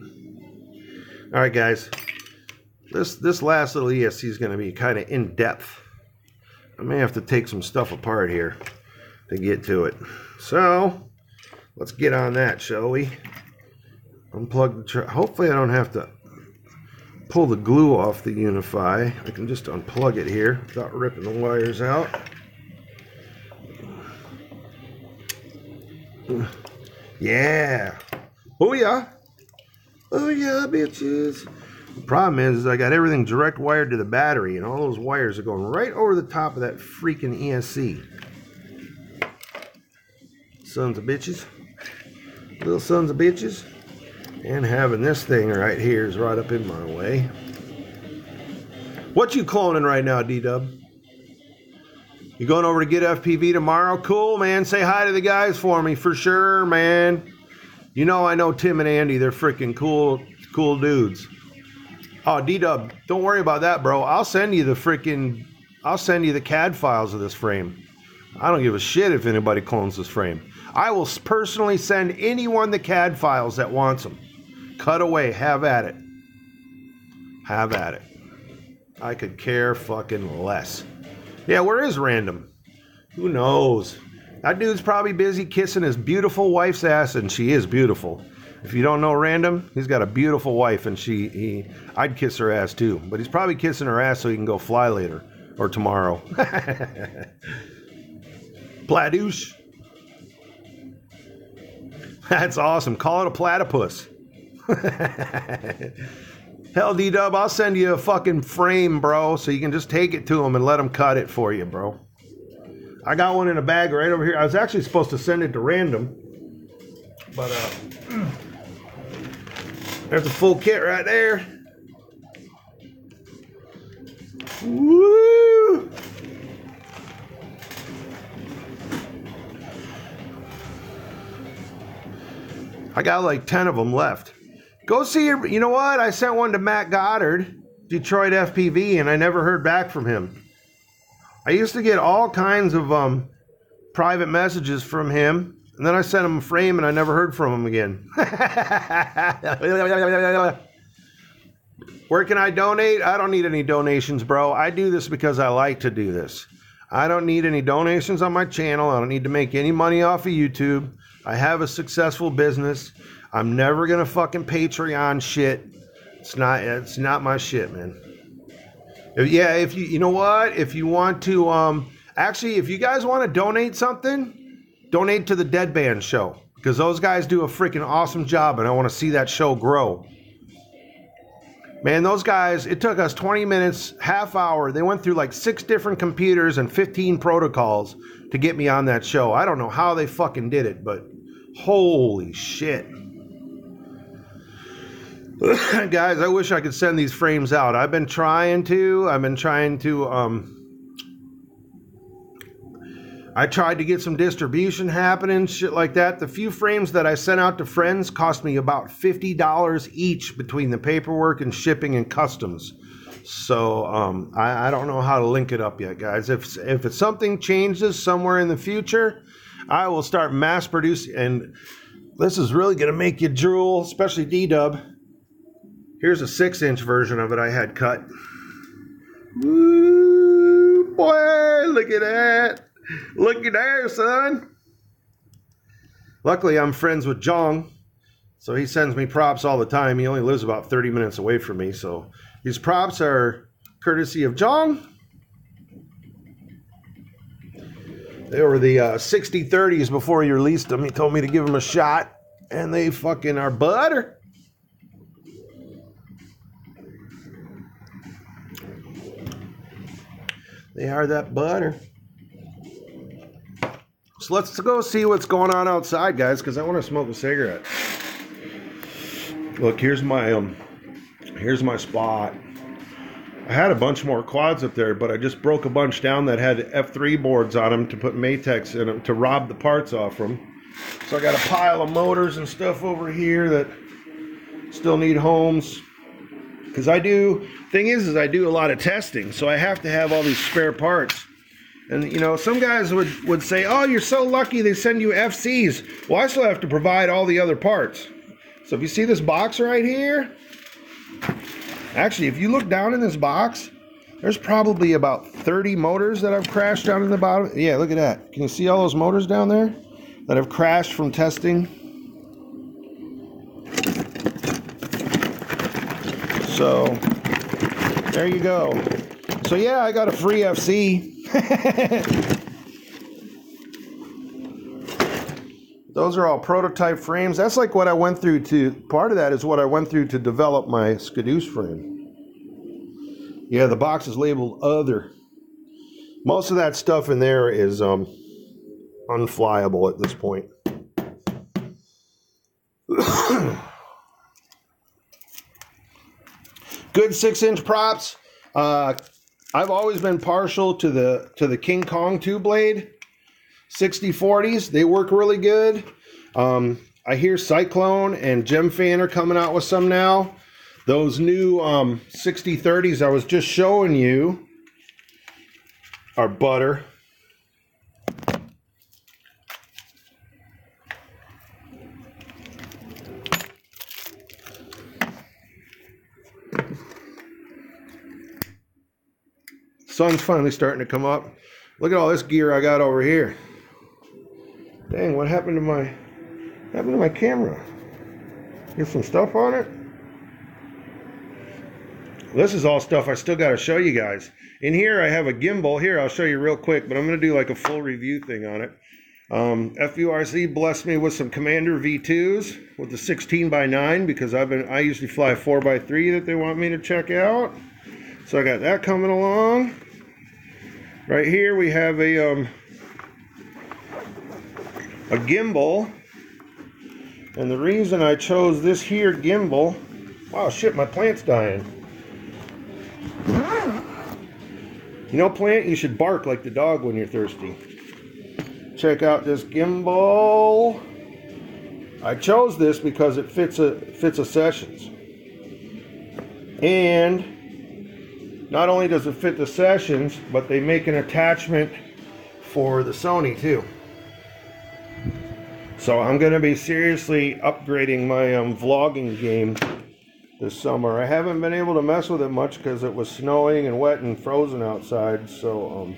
Speaker 1: All right, guys. This last little ESC is going to be kind of in-depth. I may have to take some stuff apart here to get to it. So, let's get on that, shall we? Unplug the... Hopefully I don't have to pull the glue off the Unify. I can just unplug it here without ripping the wires out. Yeah. Booyah. Booyah, bitches. The problem is I got everything direct wired to the battery, and all those wires are going right over the top of that freaking ESC. Sons of bitches. Little sons of bitches. And having this thing right here is right up in my way. What you cloning right now, D-Dub? You going over to get FPV tomorrow? Cool, man. Say hi to the guys for me, for sure, man. You know I know Tim and Andy. They're freaking cool dudes. Oh, D-Dub, don't worry about that, bro. I'll send you the CAD files of this frame. I don't give a shit if anybody clones this frame. I will personally send anyone the CAD files that wants them. Cut away. Have at it. Have at it. I could care fucking less. Yeah, where is Random? Who knows? That dude's probably busy kissing his beautiful wife's ass, and she is beautiful. If you don't know Random, he's got a beautiful wife, and I'd kiss her ass too. But he's probably kissing her ass so he can go fly later or tomorrow. Pladoosh. That's awesome. Call it a platypus. Hell, D-Dub, I'll send you a fucking frame, bro, so you can just take it to him and let him cut it for you, bro. I got one in a bag right over here. I was actually supposed to send it to Random, but there's the full kit right there. Woo! I got like 10 of them left. Go see your... You know what? I sent one to Matt Goddard, Detroit FPV, and I never heard back from him. I used to get all kinds of private messages from him, and then I sent him a frame, and I never heard from him again. Where can I donate? I don't need any donations, bro. I do this because I like to do this. I don't need any donations on my channel. I don't need to make any money off of YouTube. I have a successful business. I'm never gonna fucking Patreon shit. It's not my shit, man. If you know what? If you want to actually, if you guys want to donate something, donate to the Deadband show, because those guys do a freaking awesome job, and I want to see that show grow. Man, those guys, it took us 20 minutes, half hour. They went through like 6 different computers and 15 protocols to get me on that show. I don't know how they fucking did it, but holy shit. Guys, I wish I could send these frames out. I've been trying to. I tried to get some distribution happening, shit like that. The few frames that I sent out to friends cost me about $50 each between the paperwork and shipping and customs. So I don't know how to link it up yet, guys. If it's something changes somewhere in the future, I will start mass producing. And this is really going to make you drool, especially D-Dub. Here's a 6-inch version of it I had cut. Woo, boy, look at that. Looky there, son. Luckily, I'm friends with Jong, so he sends me props all the time. He only lives about 30 minutes away from me, so these props are courtesy of Jong. They were the 60-30s before he released them. He told me to give them a shot, and they fucking are butter. They are that butter. So let's go see what's going on outside, guys, because I want to smoke a cigarette. Look, here's my spot. I had a bunch more quads up there, but I just broke a bunch down that had F3 boards on them to put Matex in them to rob the parts off them. So I got a pile of motors and stuff over here that still need homes. Because I do a lot of testing, so I have to have all these spare parts. And, you know, some guys would say, oh, you're so lucky they send you FCs. Well, I still have to provide all the other parts. So if you see this box right here, actually, if you look down in this box, there's probably about 30 motors that I've crashed down in the bottom. Yeah, look at that. Can you see all those motors down there that have crashed from testing? So, there you go. So yeah, I got a free FC. Those are all prototype frames. That's like what I went through part of that is what I went through to develop my Skadoosh frame. Yeah, the box is labeled other. Most of that stuff in there is unflyable at this point. Good 6-inch props. I've always been partial to the King Kong 2-blade 6040s. They work really good. I hear Cyclone and Gemfan are coming out with some now. Those new 6030s I was just showing you are butter. Sun's finally starting to come up. Look at all this gear I got over here. Dang, what happened to my camera? Get some stuff on it. This is all stuff I still got to show you guys. In here I have a gimbal. Here, I'll show you real quick, but I'm going to do like a full review thing on it. FURC blessed me with some Commander V2s with the 16x9 because I usually fly a 4x3 that they want me to check out. So I got that coming along. Right here we have a gimbal, and the reason I chose this here gimbal, wow, shit, my plant's dying. You know, plant, you should bark like the dog when you're thirsty. Check out this gimbal. I chose this because it fits a Sessions, and not only does it fit the Sessions, but they make an attachment for the Sony too. So I'm going to be seriously upgrading my vlogging game this summer. I haven't been able to mess with it much because it was snowing and wet and frozen outside. So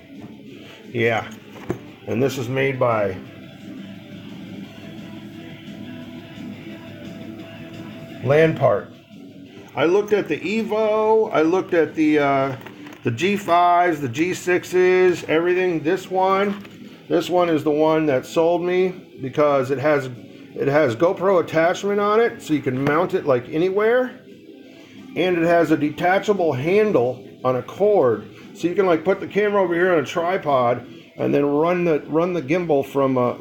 Speaker 1: yeah. And this is made by Landpart. I looked at the Evo, I looked at the G5s, the G6s, everything. This one is the one that sold me because it has GoPro attachment on it, so you can mount it like anywhere, and it has a detachable handle on a cord, so you can like put the camera over here on a tripod and then run the gimbal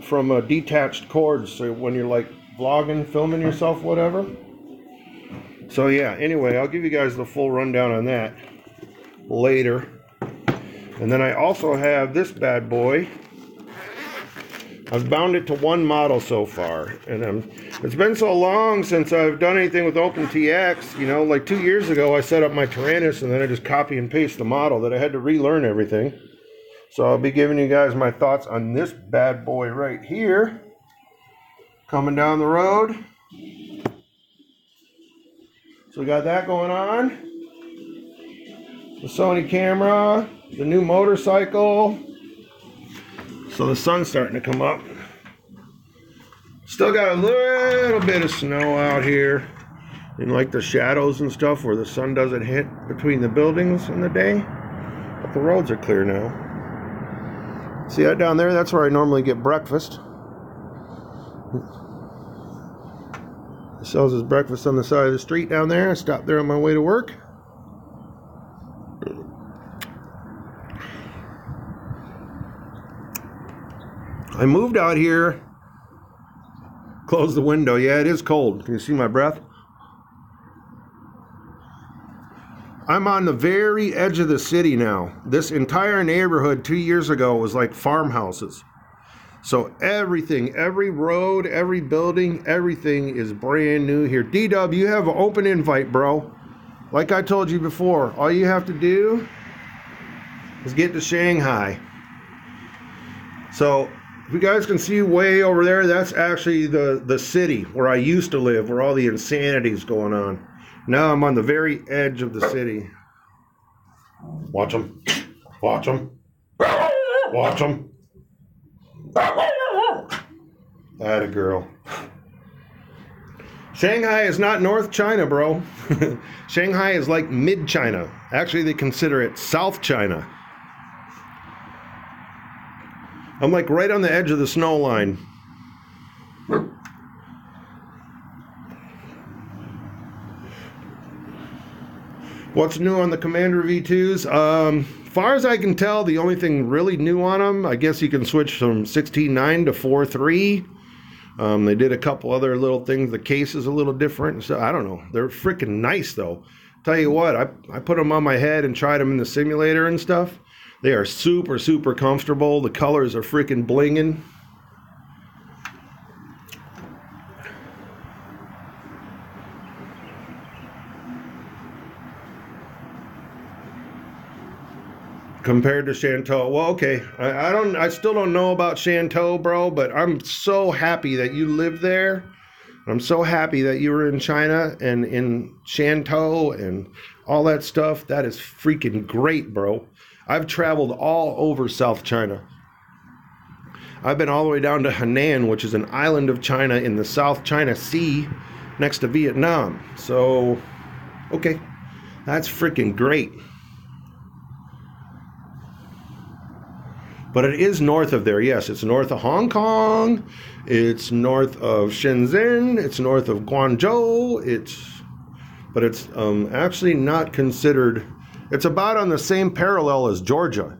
Speaker 1: from a detached cord, so when you're like vlogging, filming yourself, whatever. So yeah, anyway, I'll give you guys the full rundown on that later. And then I also have this bad boy. I've bound it to one model so far, and it's been so long since I've done anything with OpenTX. You know, like 2 years ago I set up my Tyrannus and then I just copy and paste the model that I had to relearn everything. So I'll be giving you guys my thoughts on this bad boy right here, coming down the road. So we got that going on. The Sony camera, the new motorcycle. So the sun's starting to come up. Still got a little bit of snow out here in like the shadows and stuff where the sun doesn't hit between the buildings in the day. But the roads are clear now. See that down there? That's where I normally get breakfast. He sells his breakfast on the side of the street down there. I stopped there on my way to work. I moved out here. Close the window. Yeah, it is cold. Can you see my breath? I'm on the very edge of the city now. This entire neighborhood 2 years ago was like farmhouses. So everything, every road, every building, everything is brand new here. DDub, you have an open invite, bro. Like I told you before, all you have to do is get to Shanghai. So if you guys can see way over there, that's actually the city where I used to live, where all the insanity is going on. Now I'm on the very edge of the city. Watch them. Watch them. Watch them. Atta girl. Shanghai is not North China, bro. Shanghai is like mid-China. Actually, they consider it South China. I'm like right on the edge of the snow line. What's new on the Commander V2s? Far as I can tell, the only thing really new on them, I guess you can switch from 16.9 to 4.3. They did a couple other little things. The case is a little different. So I don't know. They're freaking nice, though. Tell you what, I put them on my head and tried them in the simulator and stuff. They are super, super comfortable. The colors are freaking blinging. Compared to Shantou, well, okay, I still don't know about Shantou, bro, but I'm so happy that you live there. I'm so happy that you were in China and in Shantou and all that stuff. That is freaking great, bro. I've traveled all over South China. I've been all the way down to Henan, which is an island of China in the South China Sea next to Vietnam. So, okay, that's freaking great. But it is north of there, yes. It's north of Hong Kong. It's north of Shenzhen. It's north of Guangzhou. But it's actually not considered. It's about on the same parallel as Georgia.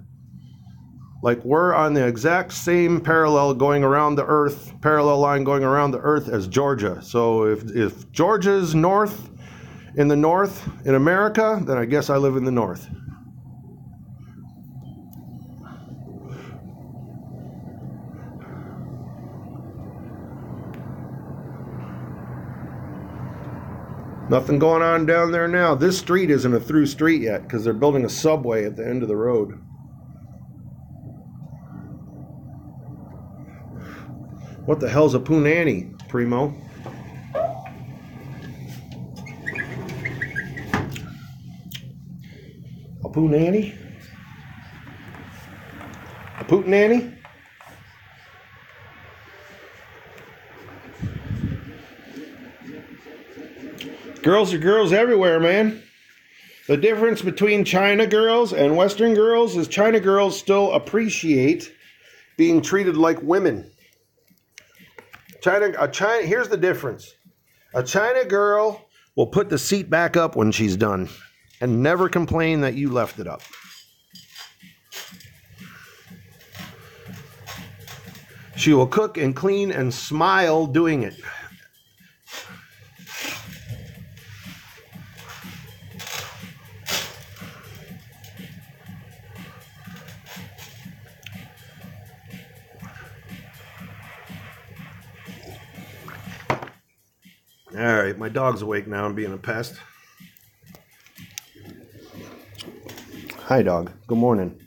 Speaker 1: Like we're on the exact same parallel going around the Earth, parallel line going around the Earth as Georgia. So if Georgia's north in America, then I guess I live in the north. Nothing going on down there now. This street isn't a through street yet because they're building a subway at the end of the road. What the hell's a punani, Primo? A punani? A punani? Girls are girls everywhere, man. The difference between China girls and Western girls is China girls still appreciate being treated like women. Here's the difference. A China girl will put the seat back up when she's done and never complain that you left it up. She will cook and clean and smile doing it. All right, my dog's awake now. I'm being a pest. Hi, dog. Good morning.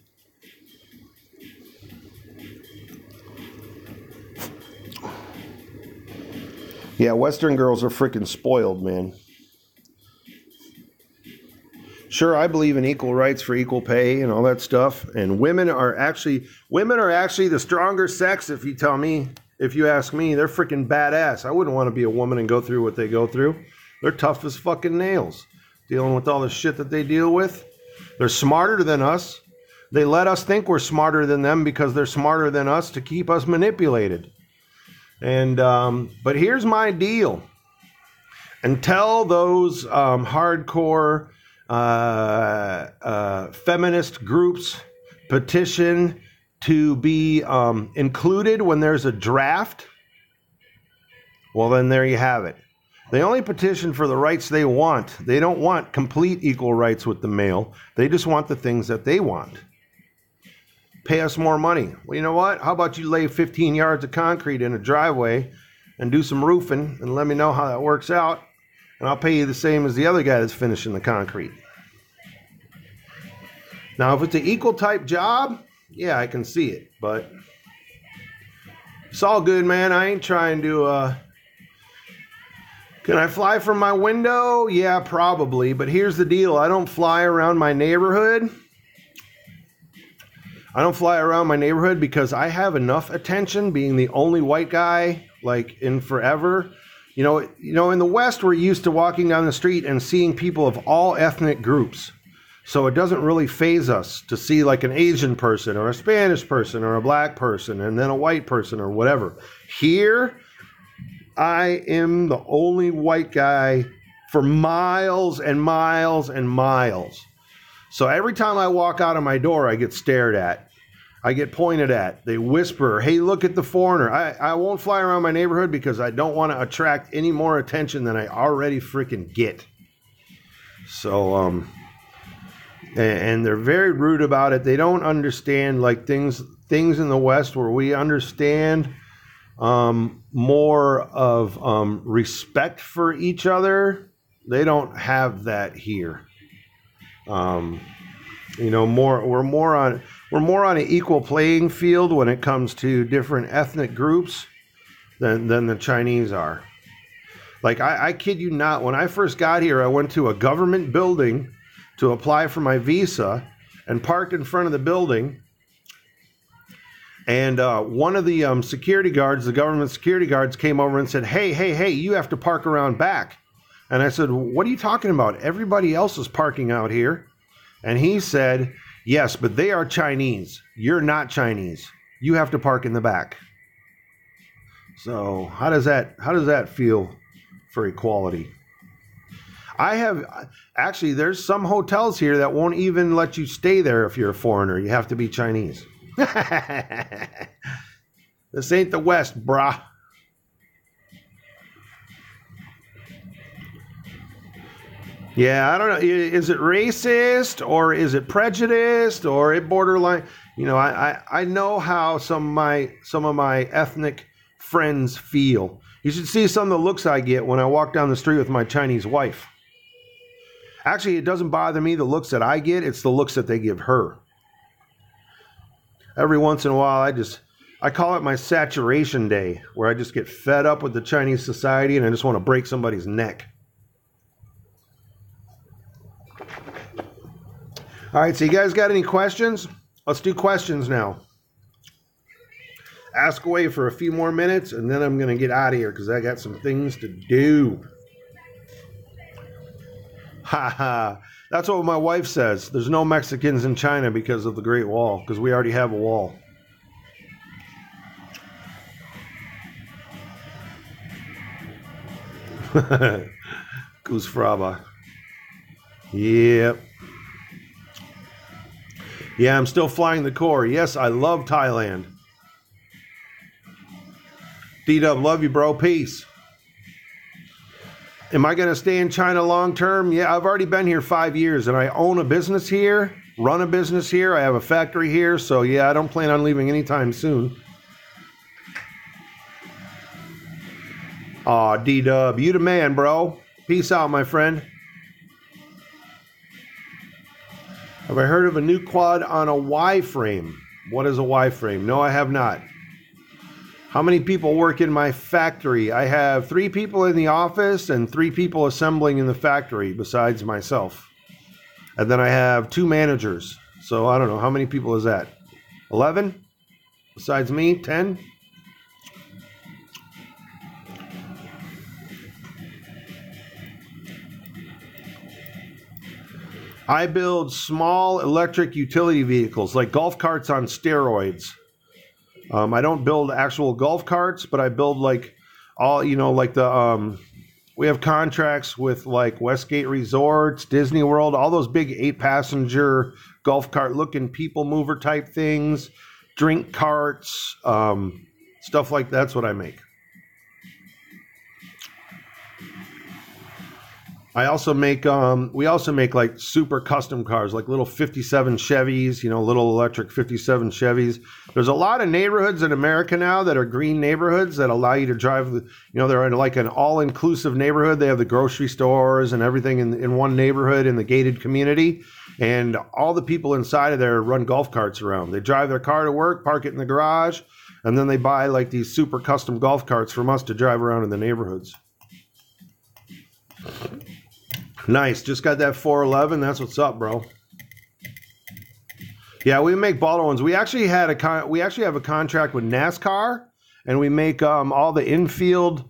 Speaker 1: Yeah, Western girls are freaking spoiled, man. Sure, I believe in equal rights for equal pay and all that stuff. And women are actually the stronger sex, if you ask me. They're freaking badass. I wouldn't want to be a woman and go through what they go through. They're tough as fucking nails, dealing with all the shit that they deal with. They're smarter than us. They let us think we're smarter than them because they're smarter than us to keep us manipulated. And but here's my deal. Until those hardcore feminist groups petition to be included when there's a draft, well, then there you have it. They only petition for the rights they want. They don't want complete equal rights with the mail. They just want the things that they want. Pay us more money. Well, you know what? How about you lay 15 yards of concrete in a driveway and do some roofing and let me know how that works out, and I'll pay you the same as the other guy that's finishing the concrete. Now, if it's an equal type job, yeah, I can see it, but it's all good, man. I ain't trying to, can I fly from my window? Yeah, probably, but here's the deal. I don't fly around my neighborhood. I don't fly around my neighborhood because I have enough attention being the only white guy, like, in forever. You know, in the West, we're used to walking down the street and seeing people of all ethnic groups. So it doesn't really faze us to see like an Asian person or a Spanish person or a black person and then a white person or whatever. Here, I am the only white guy for miles and miles and miles. So every time I walk out of my door, I get stared at. I get pointed at. They whisper, hey, look at the foreigner. I won't fly around my neighborhood because I don't want to attract any more attention than I already freaking get. So, and they're very rude about it. They don't understand like things in the West where we understand more of respect for each other. They don't have that here. You know, we're more on an equal playing field when it comes to different ethnic groups than the Chinese are. Like I kid you not, when I first got here, I went to a government building to apply for my visa and parked in front of the building. And one of the security guards, the government security guards, came over and said, hey, you have to park around back. And I said, what are you talking about? Everybody else is parking out here. And he said, yes, but they are Chinese. You're not Chinese. You have to park in the back. So how does that feel for equality? Actually, there's some hotels here that won't even let you stay there if you're a foreigner. You have to be Chinese. This ain't the West, brah. Yeah, I don't know. Is it racist or is it prejudiced or it borderline? You know, I know how some of my ethnic friends feel. You should see some of the looks I get when I walk down the street with my Chinese wife. Actually, it doesn't bother me the looks that I get. It's the looks that they give her. Every once in a while, I call it my saturation day, where I just get fed up with the Chinese society and I just want to break somebody's neck. All right, so you guys got any questions? Let's do questions now. Ask away for a few more minutes, and then I'm going to get out of here because I got some things to do. Ha ha. That's what my wife says. There's no Mexicans in China because of the Great Wall, because we already have a wall. Goose Fraba. Yep. Yeah, I'm still flying the core. Yes, I love Thailand. DDub, love you, bro. Peace. Am I going to stay in China long term? Yeah, I've already been here 5 years, and I own a business here, run a business here. I have a factory here, so yeah, I don't plan on leaving anytime soon. Aw, DDub, you the man, bro. Peace out, my friend. Have I heard of a new quad on a Y-frame? What is a Y-frame? No, I have not. How many people work in my factory? I have 3 people in the office and 3 people assembling in the factory besides myself. And then I have 2 managers. So I don't know. How many people is that? 11? Besides me? 10? I build small electric utility vehicles, like golf carts on steroids. I don't build actual golf carts, but I build like all, you know, like the, we have contracts with like Westgate Resorts, Disney World, all those big 8-passenger golf cart looking people mover type things, drink carts, stuff like that's what I make. I also make, we also make like super custom cars, like little 57 Chevys, you know, little electric 57 Chevys. There's a lot of neighborhoods in America now that are green neighborhoods that allow you to drive, you know, they're in like an all-inclusive neighborhood. They have the grocery stores and everything in one neighborhood in the gated community. And all the people inside of there run golf carts around. They drive their car to work, park it in the garage, and then they buy like these super custom golf carts from us to drive around in the neighborhoods. Nice. Just got that 411. That's what's up, bro. Yeah, we make baller ones. We actually have a contract with NASCAR, and we make all the infield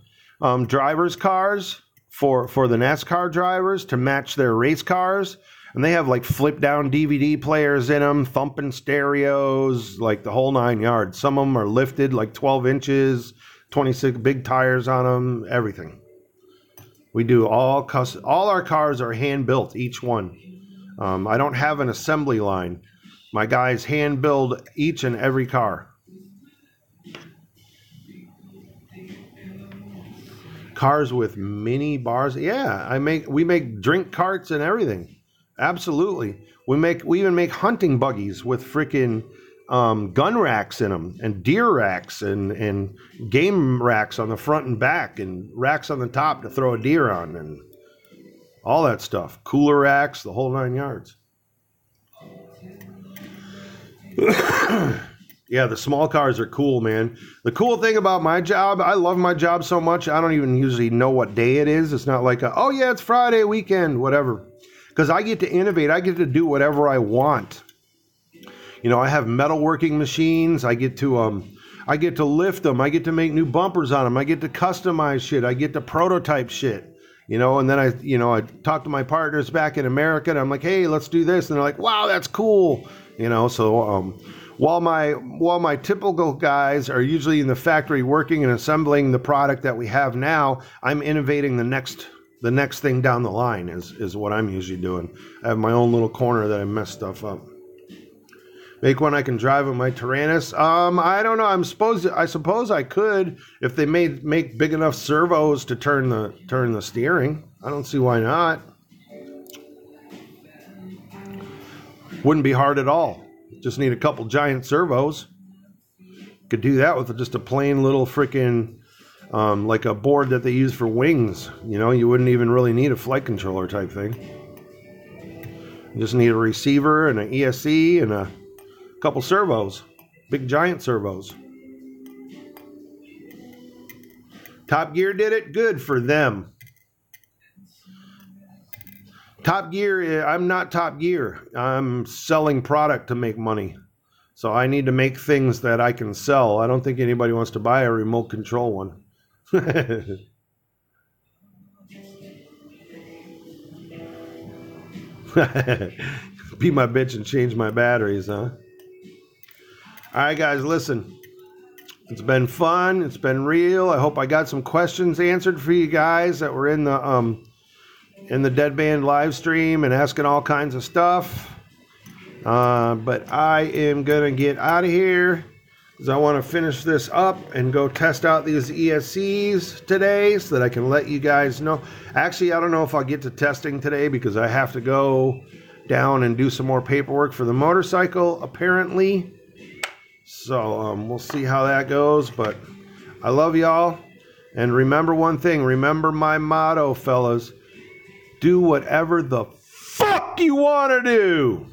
Speaker 1: drivers' cars for the NASCAR drivers to match their race cars. And they have like flip down DVD players in them, thumping stereos, like the whole 9 yards. Some of them are lifted like 12 inches, 26 big tires on them, everything. We do all our cars are hand built, each one. I don't have an assembly line. My guys hand build each and every car. Cars with mini bars. Yeah, we make drink carts and everything. Absolutely. We even make hunting buggies with freaking gun racks in them, and deer racks, and game racks on the front and back, and racks on the top to throw a deer on, and all that stuff. Cooler racks, the whole 9 yards. Yeah, the small cars are cool, man. The cool thing about my job, I love my job so much, I don't even usually know what day it is. It's not like, oh yeah, it's Friday, weekend, whatever. Because I get to innovate. I get to do whatever I want. You know, I have metalworking machines. I get to lift them. I get to make new bumpers on them. I get to customize shit. I get to prototype shit. You know, and then I talk to my partners back in America, and I'm like, hey, let's do this. And they're like, wow, that's cool. You know, so while my typical guys are usually in the factory working and assembling the product that we have now, I'm innovating the next thing down the line is what I'm usually doing. I have my own little corner that I mess stuff up. Make one I can drive with my Tyrannus. I don't know. I suppose I could if they make big enough servos to turn the steering. I don't see why not. Wouldn't be hard at all. Just need a couple giant servos. Could do that with just a plain little freaking like a board that they use for wings. You know, you wouldn't even really need a flight controller type thing. You just need a receiver and an ESC and a couple servos, big giant servos. Top Gear did it. Good for them. Top Gear, I'm not Top Gear. I'm selling product to make money. So I need to make things that I can sell. I don't think anybody wants to buy a remote control one. Be my bitch and change my batteries, huh? All right, guys, listen. It's been fun. It's been real. I hope I got some questions answered for you guys that were in the Deadband live stream and asking all kinds of stuff. But I am gonna get out of here because I want to finish this up and go test out these ESCs today so that I can let you guys know. Actually, I don't know if I'll get to testing today because I have to go down and do some more paperwork for the motorcycle, apparently. So we'll see how that goes, but I love y'all. And remember one thing. Remember my motto, fellas. Do whatever the fuck you want to do.